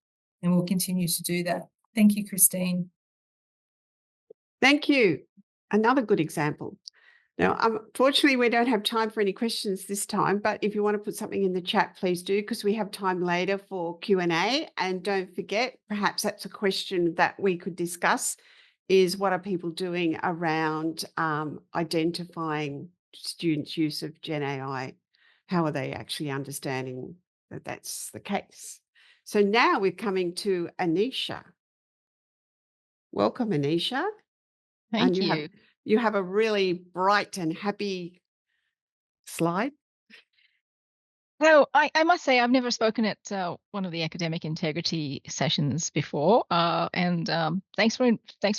And we'll continue to do that. Thank you, Christine. Thank you. Another good example. Now, unfortunately, we don't have time for any questions this time, but if you want to put something in the chat, please do, because we have time later for Q&A. And don't forget, perhaps that's a question that we could discuss, is what are people doing around identifying students' use of Gen AI? How are they actually understanding that that's the case? So now we're coming to Anisha. Welcome, Anisha. Thank And you. you have a really bright and happy slide. So I must say I've never spoken at one of the academic integrity sessions before, and thanks for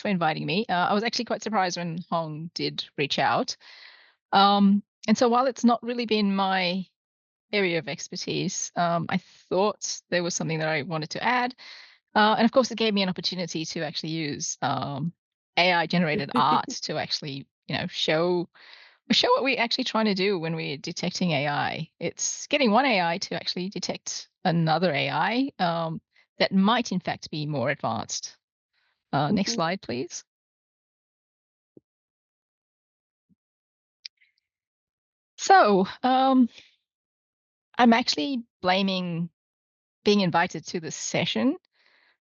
inviting me. I was actually quite surprised when Hong did reach out, and so while it's not really been my area of expertise, I thought there was something that I wanted to add, and of course it gave me an opportunity to actually use AI generated art to actually show what we're actually trying to do when we're detecting AI. It's getting one AI to actually detect another AI that might in fact be more advanced. Next Mhm. slide, please. So I'm actually blaming being invited to this session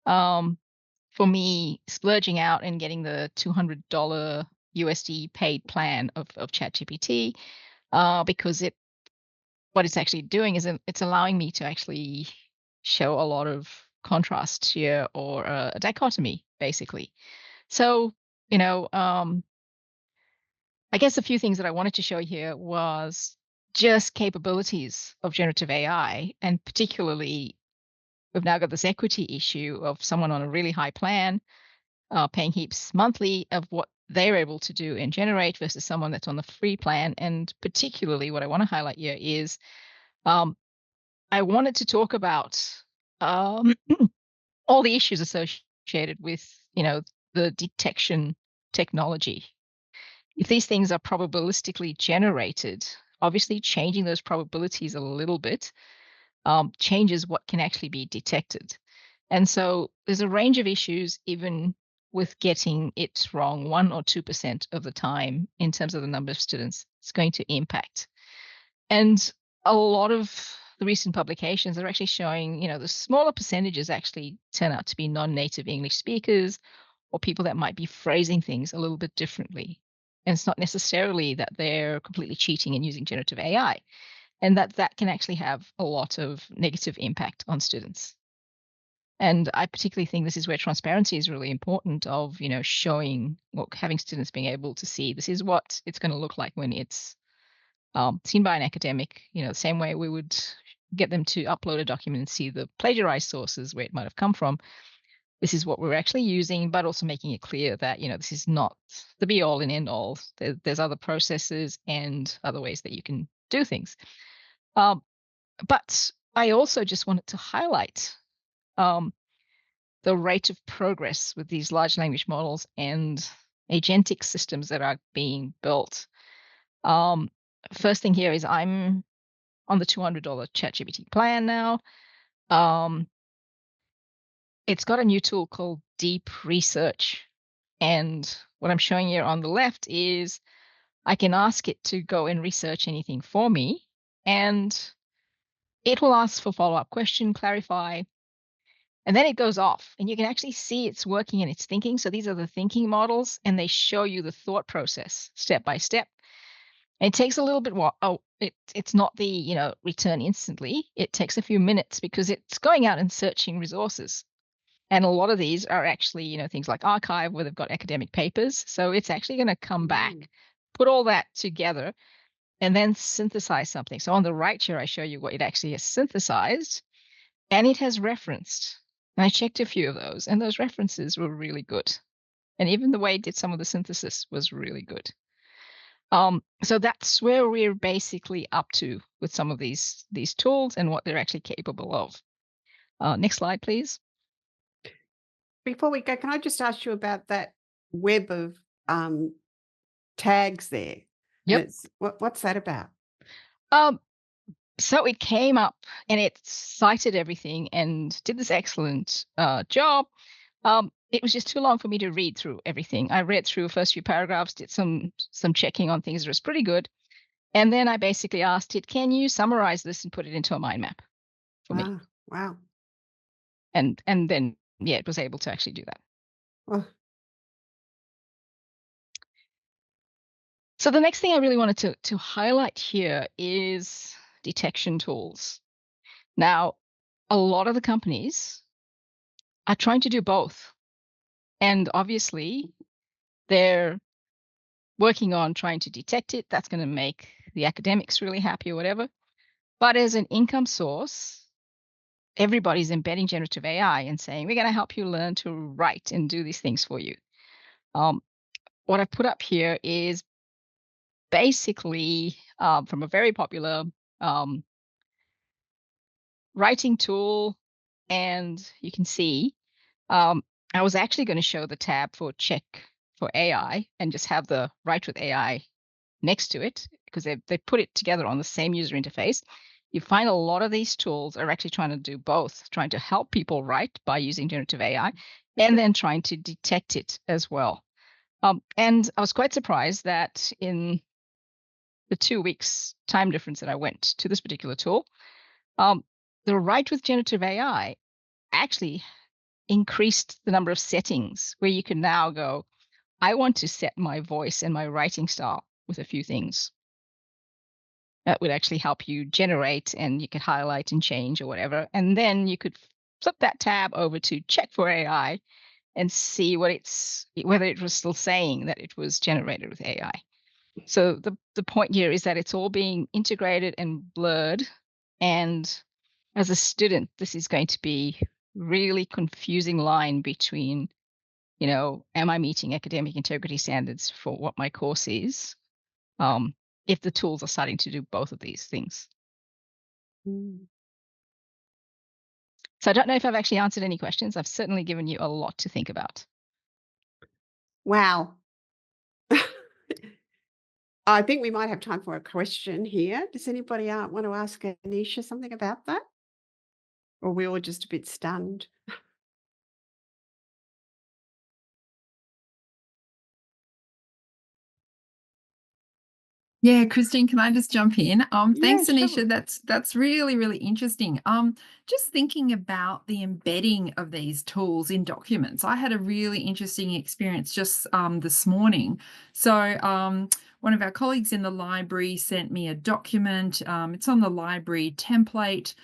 for me splurging out and getting the $200 USD paid plan of ChatGPT because what it's actually doing is it's allowing me to actually show a lot of contrast here or a dichotomy, basically. So, I guess a few things that I wanted to show here was just capabilities of generative AI, and particularly we've now got this equity issue of someone on a really high plan paying heaps monthly of what they're able to do and generate versus someone that's on the free plan. And particularly what I want to highlight here is um, I wanted to talk about all the issues associated with, the detection technology. If these things are probabilistically generated, obviously changing those probabilities a little bit changes what can actually be detected. And so there's a range of issues, even with getting it wrong 1 or 2% of the time in terms of the number of students it's going to impact. And a lot of the recent publications are actually showing, the smaller percentages actually turn out to be non-native English speakers or people that might be phrasing things a little bit differently. And it's not necessarily that they're completely cheating and using generative AI, and that can actually have a lot of negative impact on students. And I particularly think this is where transparency is really important of, showing, having students being able to see this is what it's going to look like when it's seen by an academic, the same way we would get them to upload a document and see the plagiarized sources where it might have come from. This is what we're actually using, but also making it clear that, this is not the be all and end all. There's other processes and other ways that you can do things. But I also just wanted to highlight the rate of progress with these large language models and agentic systems that are being built. First thing here is I'm on the $200 ChatGPT plan now. It's got a new tool called Deep Research. And what I'm showing here on the left is I can ask it to go and research anything for me, and it will ask for follow-up question, clarify, and then it goes off. And you can actually see it's working and it's thinking. So these are the thinking models, and they show you the thought process step by step. And it takes a little bit more. It's not the, return instantly. It takes a few minutes because it's going out and searching resources. And a lot of these are actually, things like arXiv where they've got academic papers. So it's actually going to come back, put all that together, and then synthesize something. So on the right here, I show you what it actually has synthesized, and it has referenced. And I checked a few of those, and those references were really good. And even the way it did some of the synthesis was really good. So that's where we're basically up to with some of these tools and what they're actually capable of. Next slide, please. Before we go, can I just ask you about that web of tags there? Yep. What's that about? So it came up and it cited everything and did this excellent job. It was just too long for me to read through everything. I read through the first few paragraphs, did some checking on things that was pretty good. And then I basically asked it, can you summarize this and put it into a mind map for me? Wow. And then, yeah, it was able to actually do that. Oh. So the next thing I really wanted to highlight here is detection tools. Now, a lot of the companies are trying to do both. And obviously, they're working on trying to detect it. That's going to make the academics really happy or whatever. But as an income source, everybody's embedding generative AI and saying, we're going to help you learn to write and do these things for you. What I've put up here is basically from a very popular writing tool. And you can see, I was actually going to show the tab for check for AI and just have the write with AI next to it, because they put it together on the same user interface. You find a lot of these tools are actually trying to do both, trying to help people write by using generative AI and then trying to detect it as well. And I was quite surprised that in the 2 weeks time difference that I went to this particular tool, the write with generative AI actually increased the number of settings where you can now go, I want to set my voice and my writing style with a few things. That would actually help you generate, and you could highlight and change or whatever. And then you could flip that tab over to check for AI and see whether it was still saying that it was generated with AI. So the point here is that it's all being integrated and blurred. And as a student, this is going to be really confusing line between, am I meeting academic integrity standards for what my course is? If the tools are starting to do both of these things. Mm. So I don't know if I've actually answered any questions. I've certainly given you a lot to think about. Wow. I think we might have time for a question here. Does anybody want to ask Anisha something about that? Or are we all just a bit stunned? Yeah, Christine, can I just jump in? Thanks, Yeah, Anisha. sure. That's really, really interesting. Just thinking about the embedding of these tools in documents. I had a really interesting experience just this morning. So one of our colleagues in the library sent me a document. It's on the library template.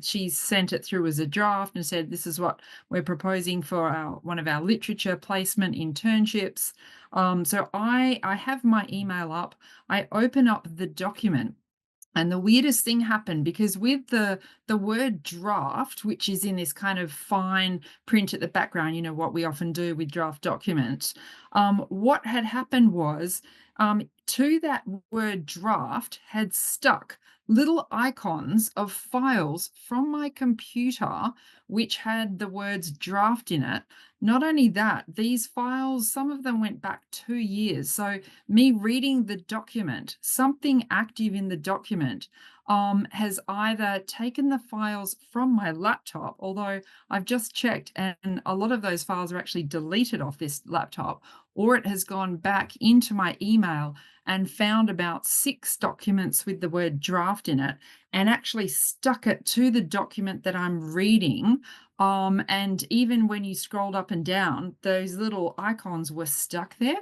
She sent it through as a draft and said, this is what we're proposing for one of our literature placement internships. So I have my email up. I open up the document, and the weirdest thing happened, because with the word draft, which is in this kind of fine print at the background, what we often do with draft documents, what had happened was to that word draft had stuck little icons of files from my computer which had the words draft in it. Not only that, these files, some of them went back 2 years. So me reading the document, something active in the document has either taken the files from my laptop, although I've just checked and a lot of those files are actually deleted off this laptop, or it has gone back into my email and found about 6 documents with the word draft in it and actually stuck it to the document that I'm reading. And even when you scrolled up and down, those little icons were stuck there.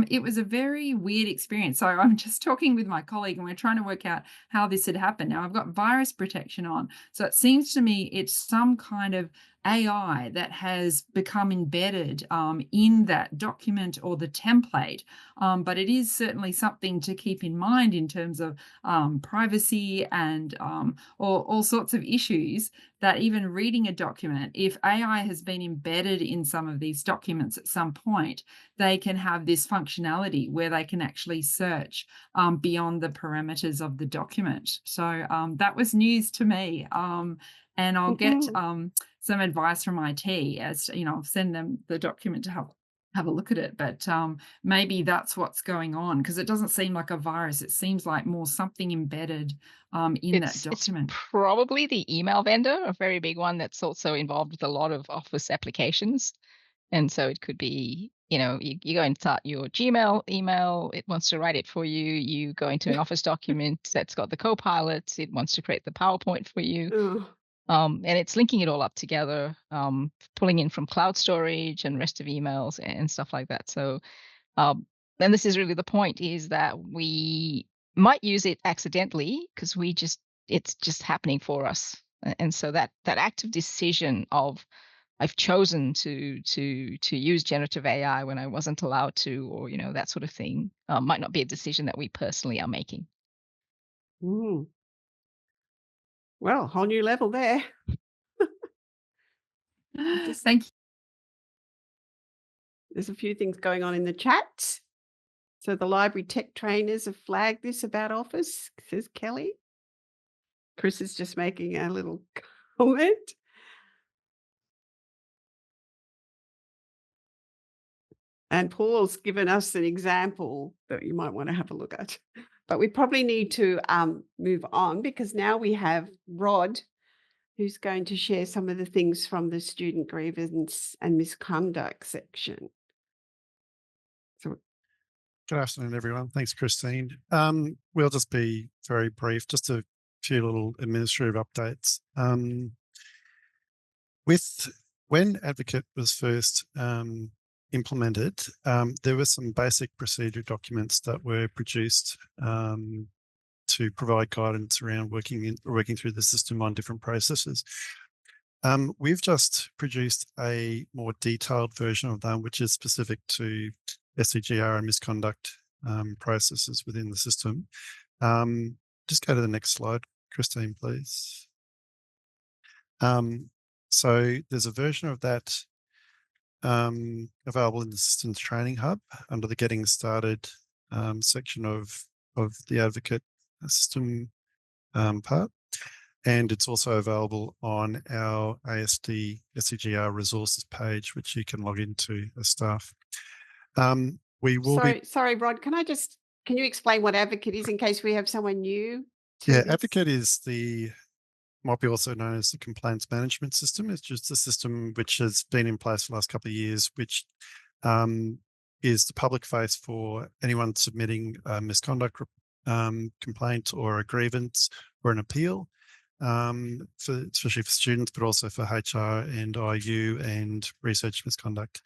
It was a very weird experience. So I'm just talking with my colleague and we're trying to work out how this had happened. Now I've got virus protection on. So it seems to me it's some kind of AI that has become embedded in that document or the template. But it is certainly something to keep in mind in terms of privacy and all sorts of issues, that even reading a document, if AI has been embedded in some of these documents at some point, they can have this functionality where they can actually search beyond the parameters of the document. So that was news to me. And I'll get some advice from IT as to, I'll send them the document to have a look at it. But maybe that's what's going on, because it doesn't seem like a virus. It seems like more something embedded in that document. It's probably the email vendor, a very big one that's also involved with a lot of Office applications. And so it could be, you go and start your Gmail email, it wants to write it for you. You go into an Office document that's got the Copilot, it wants to create the PowerPoint for you. And it's linking it all up together, pulling in from cloud storage and rest of emails and stuff like that. So, and this is really the point, is that we might use it accidentally because it's just happening for us. And so that active decision of, I've chosen to use generative AI when I wasn't allowed to, or that sort of thing, might not be a decision that we personally are making. Mm. Well, whole new level there. Just- Thank you. There's a few things going on in the chat. So the library tech trainers have flagged this about Office, says Kelly. Chris is just making a little comment. And Paul's given us an example that you might want to have a look at. But we probably need to move on, because now we have Rod, who's going to share some of the things from the student grievance and misconduct section. So, good afternoon, everyone. Thanks, Christine. We'll just be very brief, just a few little administrative updates. When Advocate was first implemented, there were some basic procedure documents that were produced to provide guidance around working through the system on different processes. We've just produced a more detailed version of them, which is specific to SCGR and misconduct processes within the system. Just go to the next slide, Christine, please. So there's a version of that available in the Systems Training Hub under the Getting Started section of the Advocate system part. And it's also available on our ASD SCGR resources page, which you can log into as staff. We will sorry, Rod, can you explain what Advocate is in case we have someone new? Yeah, Advocate might be also known as the complaints management system. It's just a system which has been in place for the last couple of years, which is the public face for anyone submitting a misconduct complaint or a grievance or an appeal, especially for students, but also for HR and IU and research misconduct.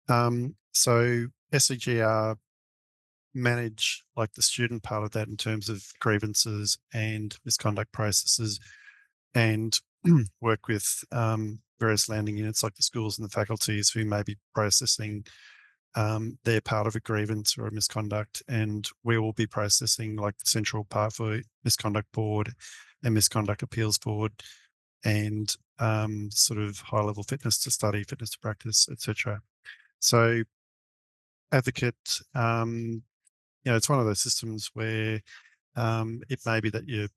So SCGR manage like the student part of that in terms of grievances and misconduct processes, and work with various landing units like the schools and the faculties who may be processing their part of a grievance or a misconduct, and we will be processing like the central part for misconduct board and misconduct appeals board, and sort of high level fitness to study, fitness to practice, etc. So Advocate, it's one of those systems where it may be that you're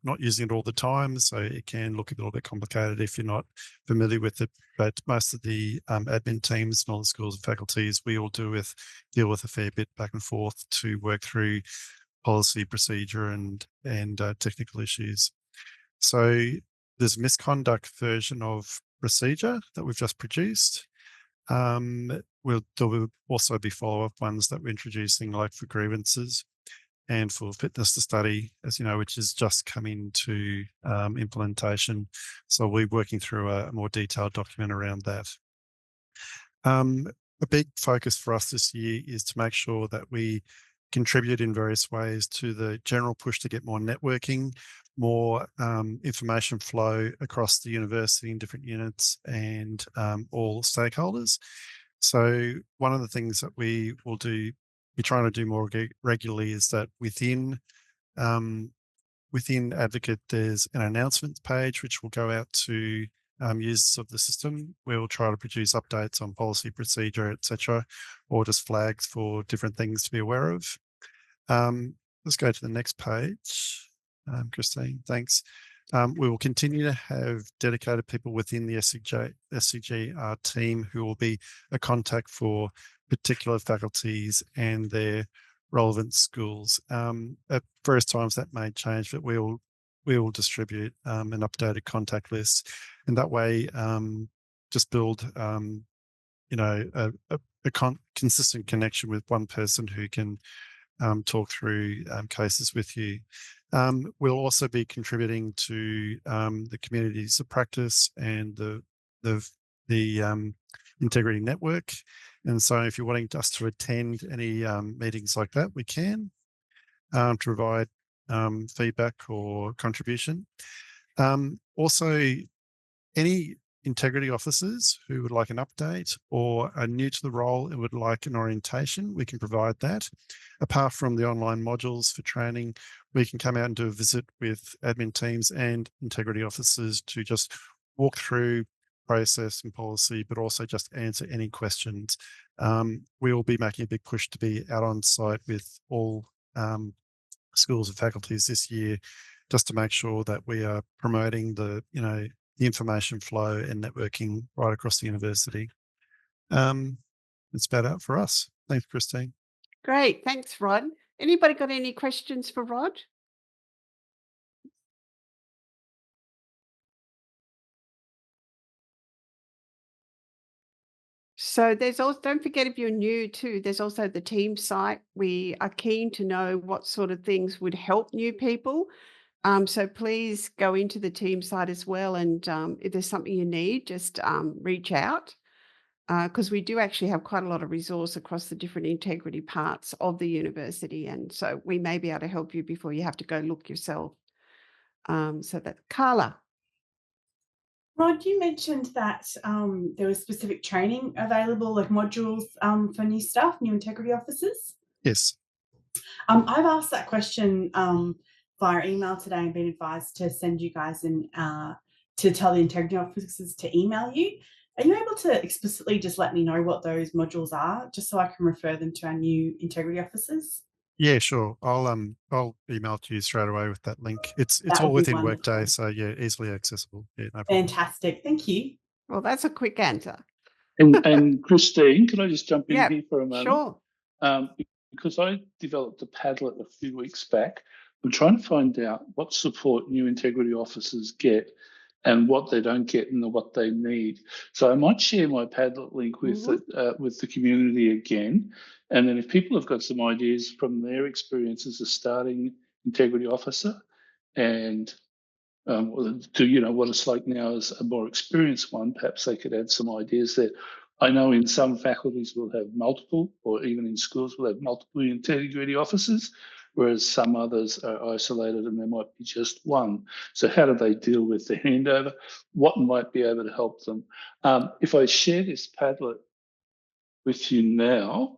not using it all the time, so it can look a little bit complicated if you're not familiar with it. But most of the admin teams and all the schools and faculties, we all deal with a fair bit back and forth to work through policy, procedure, and technical issues. So there's a misconduct version of procedure that we've just produced. There will also be follow-up ones that we're introducing, like for grievances and for fitness to study, as you know, which has just come into implementation. So we're working through a more detailed document around that. A big focus for us this year is to make sure that we contribute in various ways to the general push to get more networking, more information flow across the university in different units and all stakeholders. So one of the things that we're trying to do more regularly is that within Advocate, there's an announcements page which will go out to users of the system. We'll try to produce updates on policy, procedure, etc., or just flags for different things to be aware of. Let's go to the next page, Christine. Thanks. We will continue to have dedicated people within the SCGR team who will be a contact for particular faculties and their relevant schools. At various times that may change, but we will distribute an updated contact list, and that way just build a consistent connection with one person who can talk through cases with you. We'll also be contributing to the communities of practice and the integrity network. And so if you're wanting us to attend any meetings like that, we can to provide feedback or contribution. Also, any integrity officers who would like an update or are new to the role and would like an orientation, we can provide that. Apart from the online modules for training, we can come out and do a visit with admin teams and integrity officers to just walk through process and policy, but also just answer any questions. We will be making a big push to be out on site with all schools and faculties this year, just to make sure that we are promoting the information flow and networking right across the university. It's about it for us. Thanks, Christine. Great. Thanks, Rod. Anybody got any questions for Rod? So there's also, don't forget if you're new too, there's also the team site. We are keen to know what sort of things would help new people. So please go into the team site as well. And if there's something you need, just reach out, because we do actually have quite a lot of resource across the different integrity parts of the university. And so we may be able to help you before you have to go look yourself. So that, Carla. Rod, you mentioned that there was specific training available, like modules for new staff, new integrity officers. Yes. I've asked that question via email today and been advised to send you guys in to tell the integrity officers to email you. Are you able to explicitly just let me know what those modules are, just so I can refer them to our new integrity officers? Yeah, sure. I'll email to you straight away with that link. It's That all would be within Workday, wonderful. so yeah, easily accessible. Yeah, no problem. Fantastic. Thank you. Well, that's a quick answer. And Christine, can I just jump in Yeah, here for a moment? sure. Because I developed a Padlet a few weeks back, I'm trying to find out what support new integrity officers get and what they don't get and what they need. So I might share my Padlet link with the community again. And then if people have got some ideas from their experience as a starting integrity officer and what it's like now as a more experienced one, perhaps they could add some ideas there. I know in some faculties we'll have multiple, or even in schools we'll have multiple integrity officers, whereas some others are isolated and there might be just one. So how do they deal with the handover? What might be able to help them? If I share this Padlet with you now,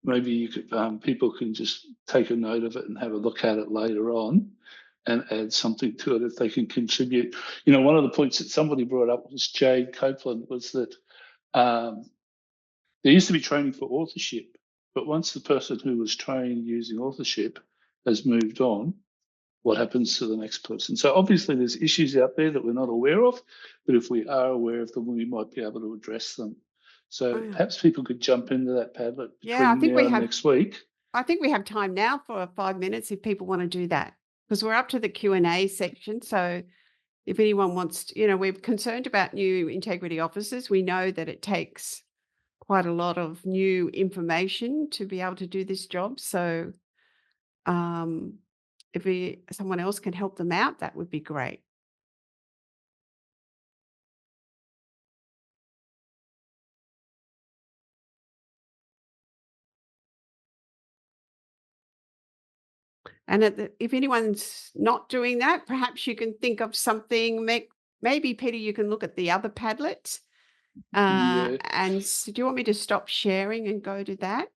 maybe you could, people can just take a note of it and have a look at it later on and add something to it if they can contribute. One of the points that somebody brought up was Jade Copeland, was that there used to be training for authorship, but once the person who was trained using authorship has moved on, what happens to the next person? So obviously there's issues out there that we're not aware of, but if we are aware of them, we might be able to address them. So perhaps people could jump into that Padlet between now and next week. I think we have time now for 5 minutes if people want to do that, because we're up to the Q&A section. So if anyone wants to, we're concerned about new integrity officers. We know that it takes quite a lot of new information to be able to do this job. So if someone else can help them out, that would be great. And if anyone's not doing that, perhaps you can think of something. Maybe, Peter, you can look at the other Padlets. And do you want me to stop sharing and go to that?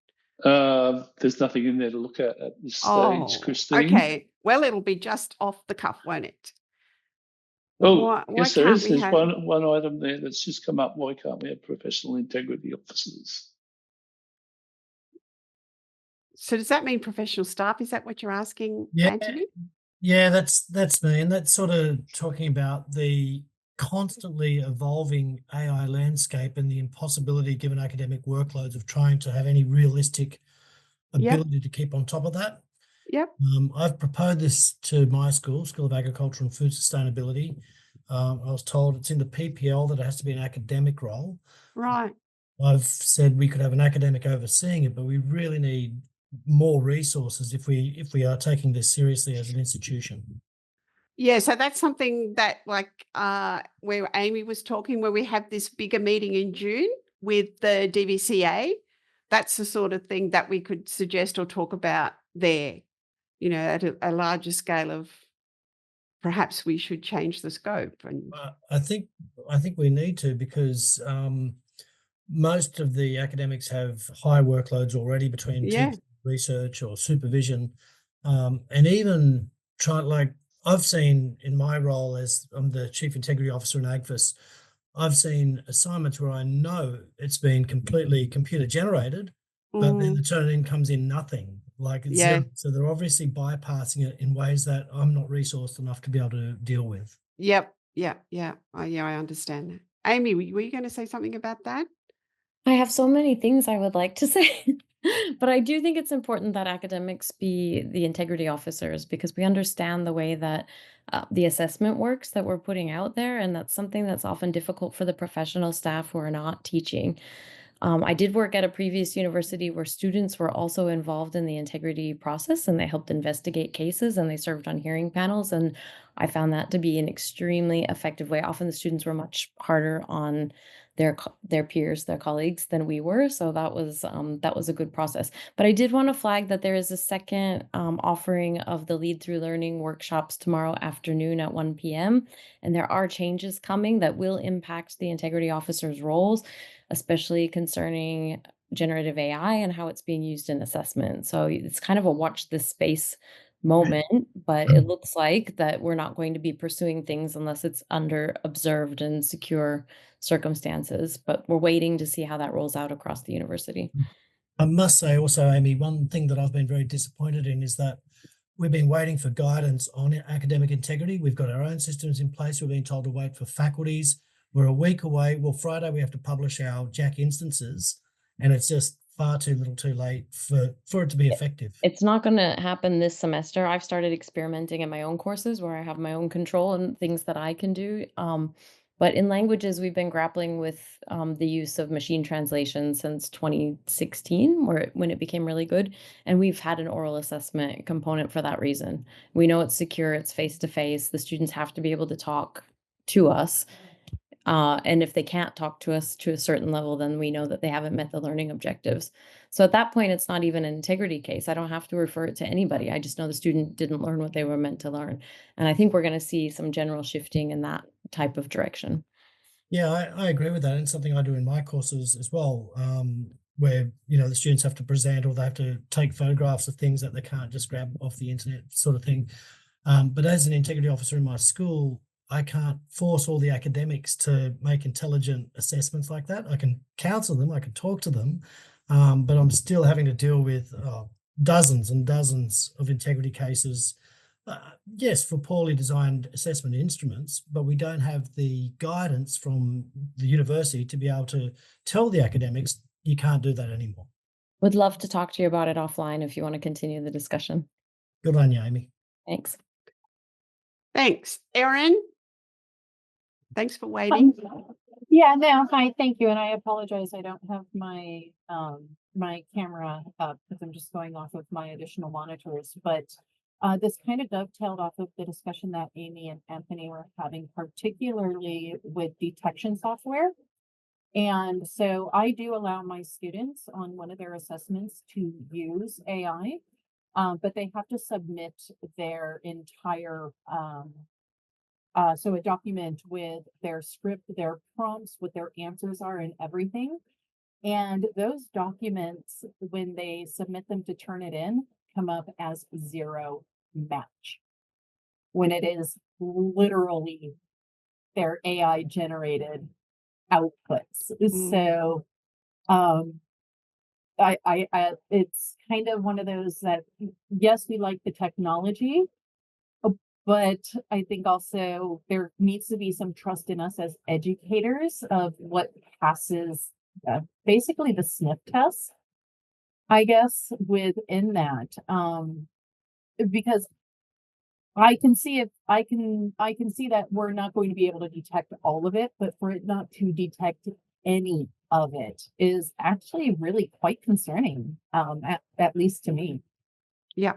There's nothing in there to look at this stage, Christine. Okay. Well, it'll be just off the cuff, won't it? Oh, yes, there is. There's one item there that's just come up. Why can't we have professional integrity officers? So does that mean professional staff? Is that what you're asking, Anthony? Yeah, that's me. And that's sort of talking about the constantly evolving AI landscape and the impossibility, given academic workloads, of trying to have any realistic ability to keep on top of that. Yep. I've proposed this to my School of Agriculture and Food Sustainability. I was told it's in the PPL that it has to be an academic role. Right. I've said we could have an academic overseeing it, but we really need more resources if we are taking this seriously as an institution. Yeah, so that's something that, where Amy was talking, where we have this bigger meeting in June with the DVCA. That's the sort of thing that we could suggest or talk about there, at a larger scale of perhaps we should change the scope. And I think I think we need to, because most of the academics have high workloads already between Yeah. teaching, research or supervision. And even like I've seen in my role as I'm the Chief Integrity Officer in AGFIS, I've seen assignments where I know it's been completely computer generated, but then the turn-in comes in nothing, like it's Yeah. zero. So they're obviously bypassing it in ways that I'm not resourced enough to be able to deal with. Yep. Yeah. Yeah. I understand that. Amy, were you going to say something about that? I have so many things I would like to say, but I do think it's important that academics be the integrity officers, because we understand the way that the assessment works that we're putting out there. And that's something that's often difficult for the professional staff who are not teaching. I did work at a previous university where students were also involved in the integrity process, and they helped investigate cases and they served on hearing panels. And I found that to be an extremely effective way. Often the students were much harder on their peers, their colleagues than we were. So that was a good process. But I did want to flag that there is a second offering of the Lead Through Learning workshops tomorrow afternoon at 1 p.m. And there are changes coming that will impact the integrity officers' roles, especially concerning generative AI and how it's being used in assessment. So it's kind of a watch this space moment, but it looks like that we're not going to be pursuing things unless it's under observed and secure circumstances. But we're waiting to see how that rolls out across the university. I must say also, Amy, one thing that I've been very disappointed in is that we've been waiting for guidance on academic integrity. We've got our own systems in place. We're being told to wait for faculties. We're a week away. Well, Friday we have to publish our JAC instances, and it's just far too little too late for it to be effective. It's not going to happen this semester. I've started experimenting in my own courses where I have my own control and things that I can do. But in languages, we've been grappling with the use of machine translation since 2016, when it became really good. And we've had an oral assessment component for that reason. We know it's secure, it's face-to-face. The students have to be able to talk to us. And if they can't talk to us to a certain level, then we know that they haven't met the learning objectives. So at that point, it's not even an integrity case. I don't have to refer it to anybody. I just know the student didn't learn what they were meant to learn. And I think we're going to see some general shifting in that type of direction. Yeah, I agree with that. And something I do in my courses as well, where, the students have to present or they have to take photographs of things that they can't just grab off the internet sort of thing. But as an integrity officer in my school, I can't force all the academics to make intelligent assessments like that. I can counsel them, I can talk to them, but I'm still having to deal with dozens and dozens of integrity cases. Yes, for poorly designed assessment instruments, but we don't have the guidance from the university to be able to tell the academics, you can't do that anymore. Would love to talk to you about it offline if you want to continue the discussion. Good on you, Amy. Thanks. Thanks. Erin, thanks for waiting. Yeah, no, hi, thank you. And I apologize, I don't have my my camera up because I'm just going off of my additional monitors. But this kind of dovetailed off of the discussion that Amy and Anthony were having, particularly with detection software. And so I do allow my students on one of their assessments to use AI, but they have to submit their entire so a document with their script, their prompts, what their answers are and everything. And those documents, when they submit them to turn it in, come up as 0 match, when it is literally their AI generated outputs. So I it's kind of one of those that, yes, we like the technology, but I think also there needs to be some trust in us as educators of what passes basically the sniff test, I guess, within that. Because I can see that we're not going to be able to detect all of it, but for it not to detect any of it is actually really quite concerning, at least to me. Yeah.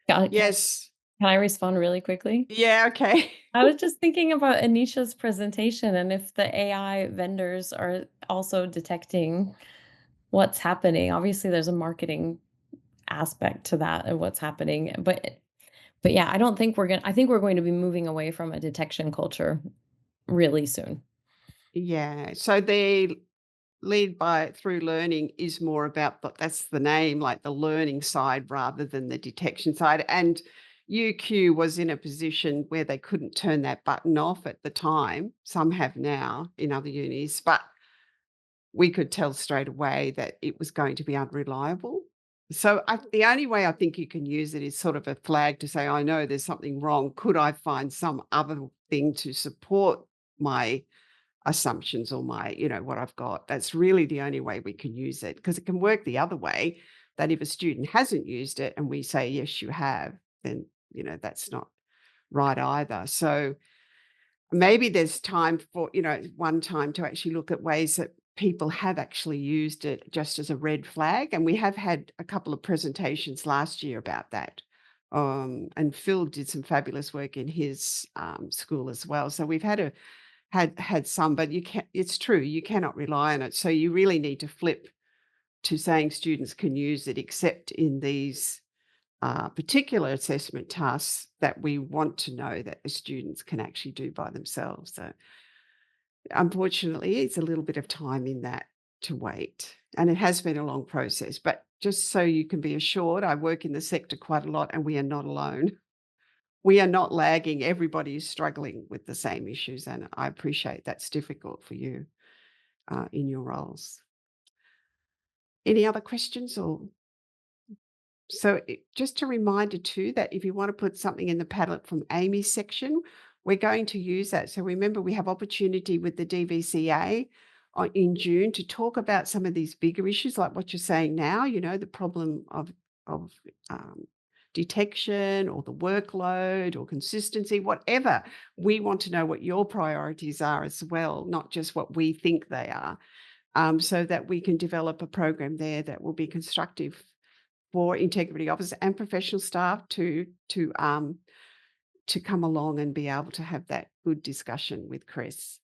Yes. Can I respond really quickly? Yeah, okay. I was just thinking about Anisha's presentation, and if the AI vendors are also detecting what's happening. Obviously, there's a marketing aspect to that and what's happening. But yeah, I think we're going to be moving away from a detection culture really soon. Yeah. So the lead by through learning is more about that's the name, like the learning side rather than the detection side. And UQ was in a position where they couldn't turn that button off at the time. Some have now in other unis, but we could tell straight away that it was going to be unreliable. So the only way I think you can use it is sort of a flag to say, I know there's something wrong. Could I find some other thing to support my assumptions or my, what I've got? That's really the only way we can use it, because it can work the other way, that if a student hasn't used it and we say, yes, you have, then, that's not right either. So maybe there's time for, one time to actually look at ways that people have actually used it just as a red flag. And we have had a couple of presentations last year about that. And Phil did some fabulous work in his school as well. So we've had some, but it's true, you cannot rely on it. So you really need to flip to saying students can use it, except in these particular assessment tasks that we want to know that the students can actually do by themselves. So unfortunately, it's a little bit of time in that to wait. And it has been a long process, but just so you can be assured, I work in the sector quite a lot and we are not alone. We are not lagging. Everybody is struggling with the same issues. And I appreciate that's difficult for you in your roles. Any other questions? So just a reminder too, that if you want to put something in the Padlet from Amy's section, we're going to use that. So remember, we have opportunity with the DVCA in June to talk about some of these bigger issues, like what you're saying now, the problem of detection or the workload or consistency, whatever. We want to know what your priorities are as well, not just what we think they are, so that we can develop a program there that will be constructive for integrity officers and professional staff to come along and be able to have that good discussion with Chris.